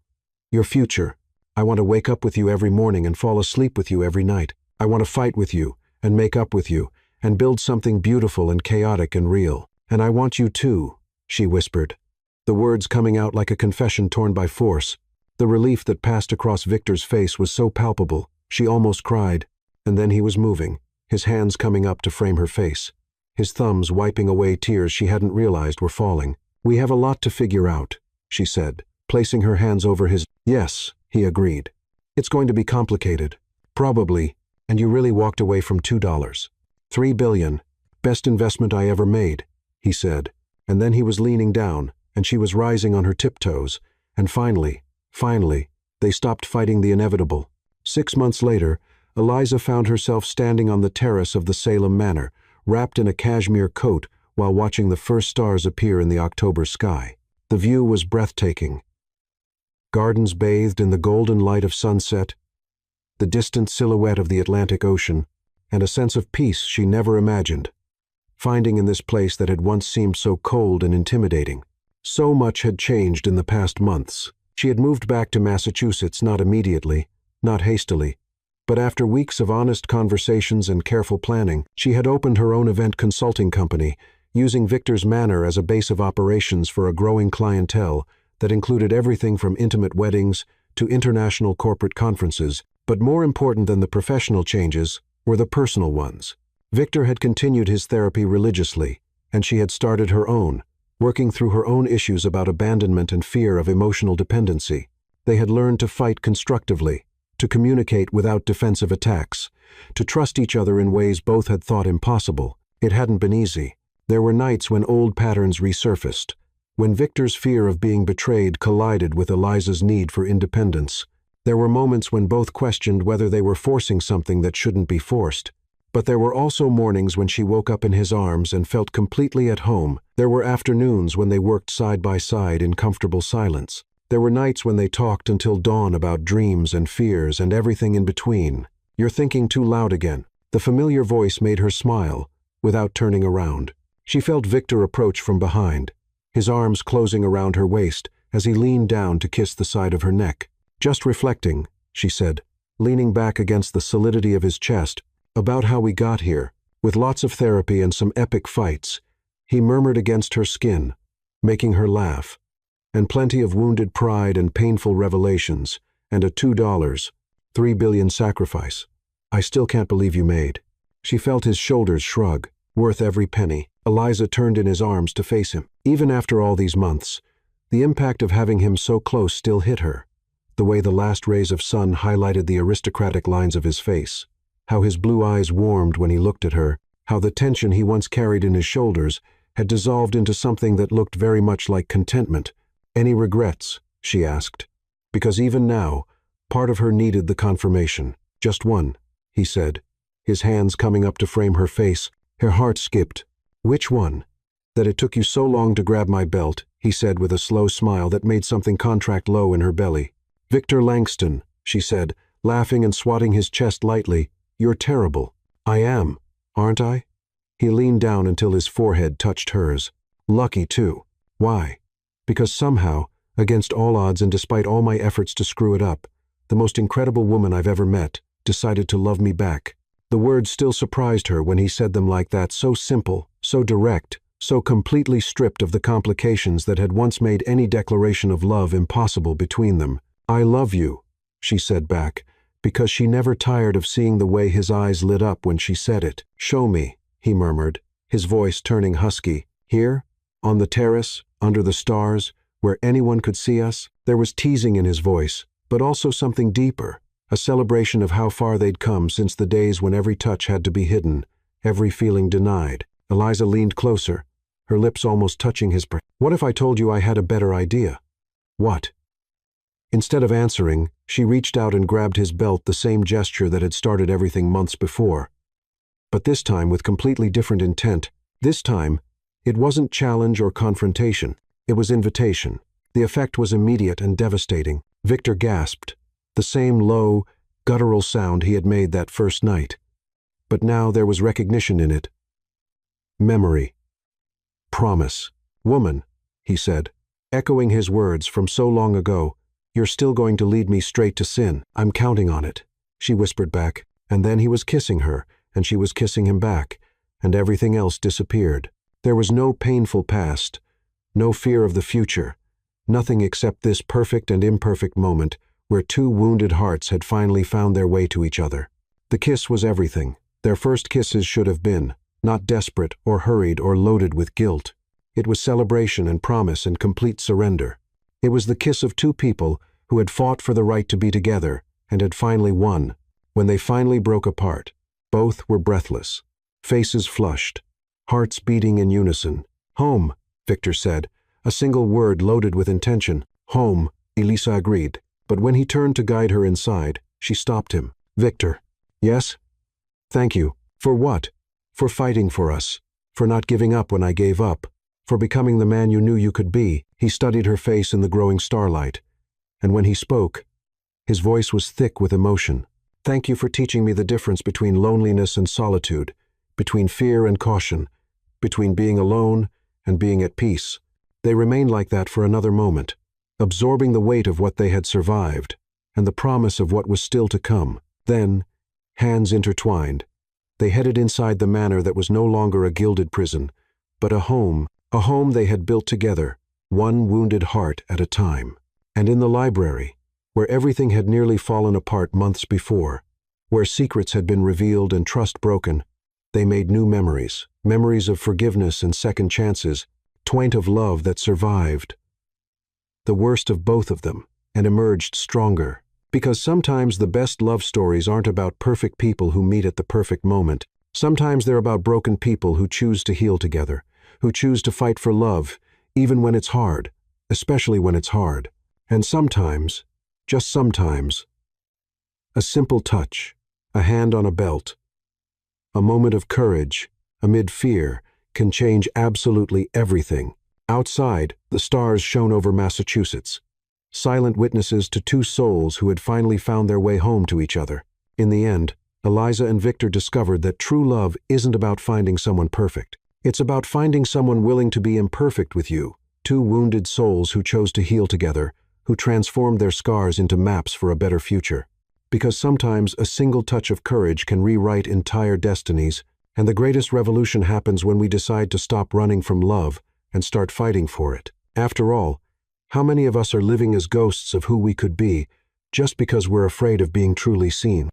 your future. I want to wake up with you every morning and fall asleep with you every night. I want to fight with you and make up with you and build something beautiful and chaotic and real. And I want you too, she whispered, the words coming out like a confession torn by force. The relief that passed across Victor's face was so palpable, she almost cried. And then he was moving, his hands coming up to frame her face, his thumbs wiping away tears she hadn't realized were falling. We have a lot to figure out, she said, placing her hands over his. Yes, he agreed. It's going to be complicated. Probably. And you really walked away from $2. $3 billion. Best investment I ever made, he said. And then he was leaning down, and she was rising on her tiptoes. And finally, they stopped fighting the inevitable. 6 months later, Eliza found herself standing on the terrace of the Salem Manor, wrapped in a cashmere coat while watching the first stars appear in the October sky. The view was breathtaking. gardens bathed in the golden light of sunset, the distant silhouette of the Atlantic Ocean, and a sense of peace she never imagined, finding in this place that had once seemed so cold and intimidating. So much had changed in the past months. She had moved back to Massachusetts not immediately, not hastily, but after weeks of honest conversations and careful planning. She had opened her own event consulting company, using Victor's manor as a base of operations for a growing clientele that included everything from intimate weddings to international corporate conferences. But more important than the professional changes were the personal ones. Victor had continued his therapy religiously, and she had started her own, working through her own issues about abandonment and fear of emotional dependency. They had learned to fight constructively, to communicate without defensive attacks, to trust each other in ways both had thought impossible. It hadn't been easy. There were nights when old patterns resurfaced, when Victor's fear of being betrayed collided with Eliza's need for independence. There were moments when both questioned whether they were forcing something that shouldn't be forced. But there were also mornings when she woke up in his arms and felt completely at home. There were afternoons when they worked side by side in comfortable silence. There were nights when they talked until dawn about dreams and fears and everything in between. "You're thinking too loud again." The familiar voice made her smile, without turning around. She felt Victor approach from behind, his arms closing around her waist as he leaned down to kiss the side of her neck. "Just reflecting," she said, leaning back against the solidity of his chest, "about how we got here, with lots of therapy and some epic fights." He murmured against her skin, making her laugh. "And plenty of wounded pride and painful revelations, and a $2, $3 billion sacrifice. I still can't believe you made." She felt his shoulders shrug. Worth every penny. Eliza turned in his arms to face him. Even after all these months, the impact of having him so close still hit her. The way the last rays of sun highlighted the aristocratic lines of his face, how his blue eyes warmed when he looked at her, how the tension he once carried in his shoulders had dissolved into something that looked very much like contentment. "Any regrets?" she asked. Because even now, part of her needed the confirmation. "Just one," he said, his hands coming up to frame her face. Her heart skipped. "Which one?" "That it took you so long to grab my belt," he said with a slow smile that made something contract low in her belly. "Victor Langston," she said, laughing and swatting his chest lightly. "You're terrible." "I am, aren't I?" He leaned down until his forehead touched hers. "Lucky, too." "Why?" "Because somehow, against all odds and despite all my efforts to screw it up, the most incredible woman I've ever met decided to love me back." The words still surprised her when he said them like that, so simple, so direct, so completely stripped of the complications that had once made any declaration of love impossible between them. "I love you," she said back, because she never tired of seeing the way his eyes lit up when she said it. "Show me," he murmured, his voice turning husky. "Here? On the terrace, under the stars, where anyone could see us?" There was teasing in his voice, but also something deeper, a celebration of how far they'd come since the days when every touch had to be hidden, every feeling denied. Eliza leaned closer, her lips almost touching his breast. "What if I told you I had a better idea?" "What?" Instead of answering, she reached out and grabbed his belt, the same gesture that had started everything months before. But this time with completely different intent. This time, it wasn't challenge or confrontation. It was invitation. The effect was immediate and devastating. Victor gasped, the same low, guttural sound he had made that first night. But now there was recognition in it. Memory. Promise. "Woman," he said, echoing his words from so long ago, "you're still going to lead me straight to sin." "I'm counting on it," she whispered back, and then he was kissing her, and she was kissing him back, and everything else disappeared. There was no painful past, no fear of the future, nothing except this perfect and imperfect moment where two wounded hearts had finally found their way to each other. The kiss was everything. Their first kisses should have been, not desperate or hurried or loaded with guilt. It was celebration and promise and complete surrender. It was the kiss of two people who had fought for the right to be together and had finally won. When they finally broke apart, both were breathless, faces flushed, hearts beating in unison. "Home," Victor said, a single word loaded with intention. "Home," Elisa agreed. But when he turned to guide her inside, she stopped him. "Victor." "Yes?" "Thank you." "For what?" "For fighting for us. For not giving up when I gave up. For becoming the man you knew you could be." He studied her face in the growing starlight. and when he spoke, his voice was thick with emotion. "Thank you for teaching me the difference between loneliness and solitude, between fear and caution, between being alone and being at peace." They remained like that for another moment, absorbing the weight of what they had survived and the promise of what was still to come. Then, hands intertwined, they headed inside the manor that was no longer a gilded prison, but a home they had built together, one wounded heart at a time. And in the library, where everything had nearly fallen apart months before, where secrets had been revealed and trust broken, they made new memories, memories of forgiveness and second chances, twined of love that survived the worst of both of them and emerged stronger. Because sometimes the best love stories aren't about perfect people who meet at the perfect moment. Sometimes they're about broken people who choose to heal together, who choose to fight for love, even when it's hard, especially when it's hard. And sometimes, just sometimes, a simple touch, a hand on a belt, a moment of courage amid fear can change absolutely everything. Outside, the stars shone over Massachusetts, silent witnesses to two souls who had finally found their way home to each other. In the end, Eliza and Victor discovered that true love isn't about finding someone perfect. It's about finding someone willing to be imperfect with you, two wounded souls who chose to heal together, who transformed their scars into maps for a better future. Because sometimes a single touch of courage can rewrite entire destinies, and the greatest revolution happens when we decide to stop running from love and start fighting for it. After all, how many of us are living as ghosts of who we could be just because we're afraid of being truly seen?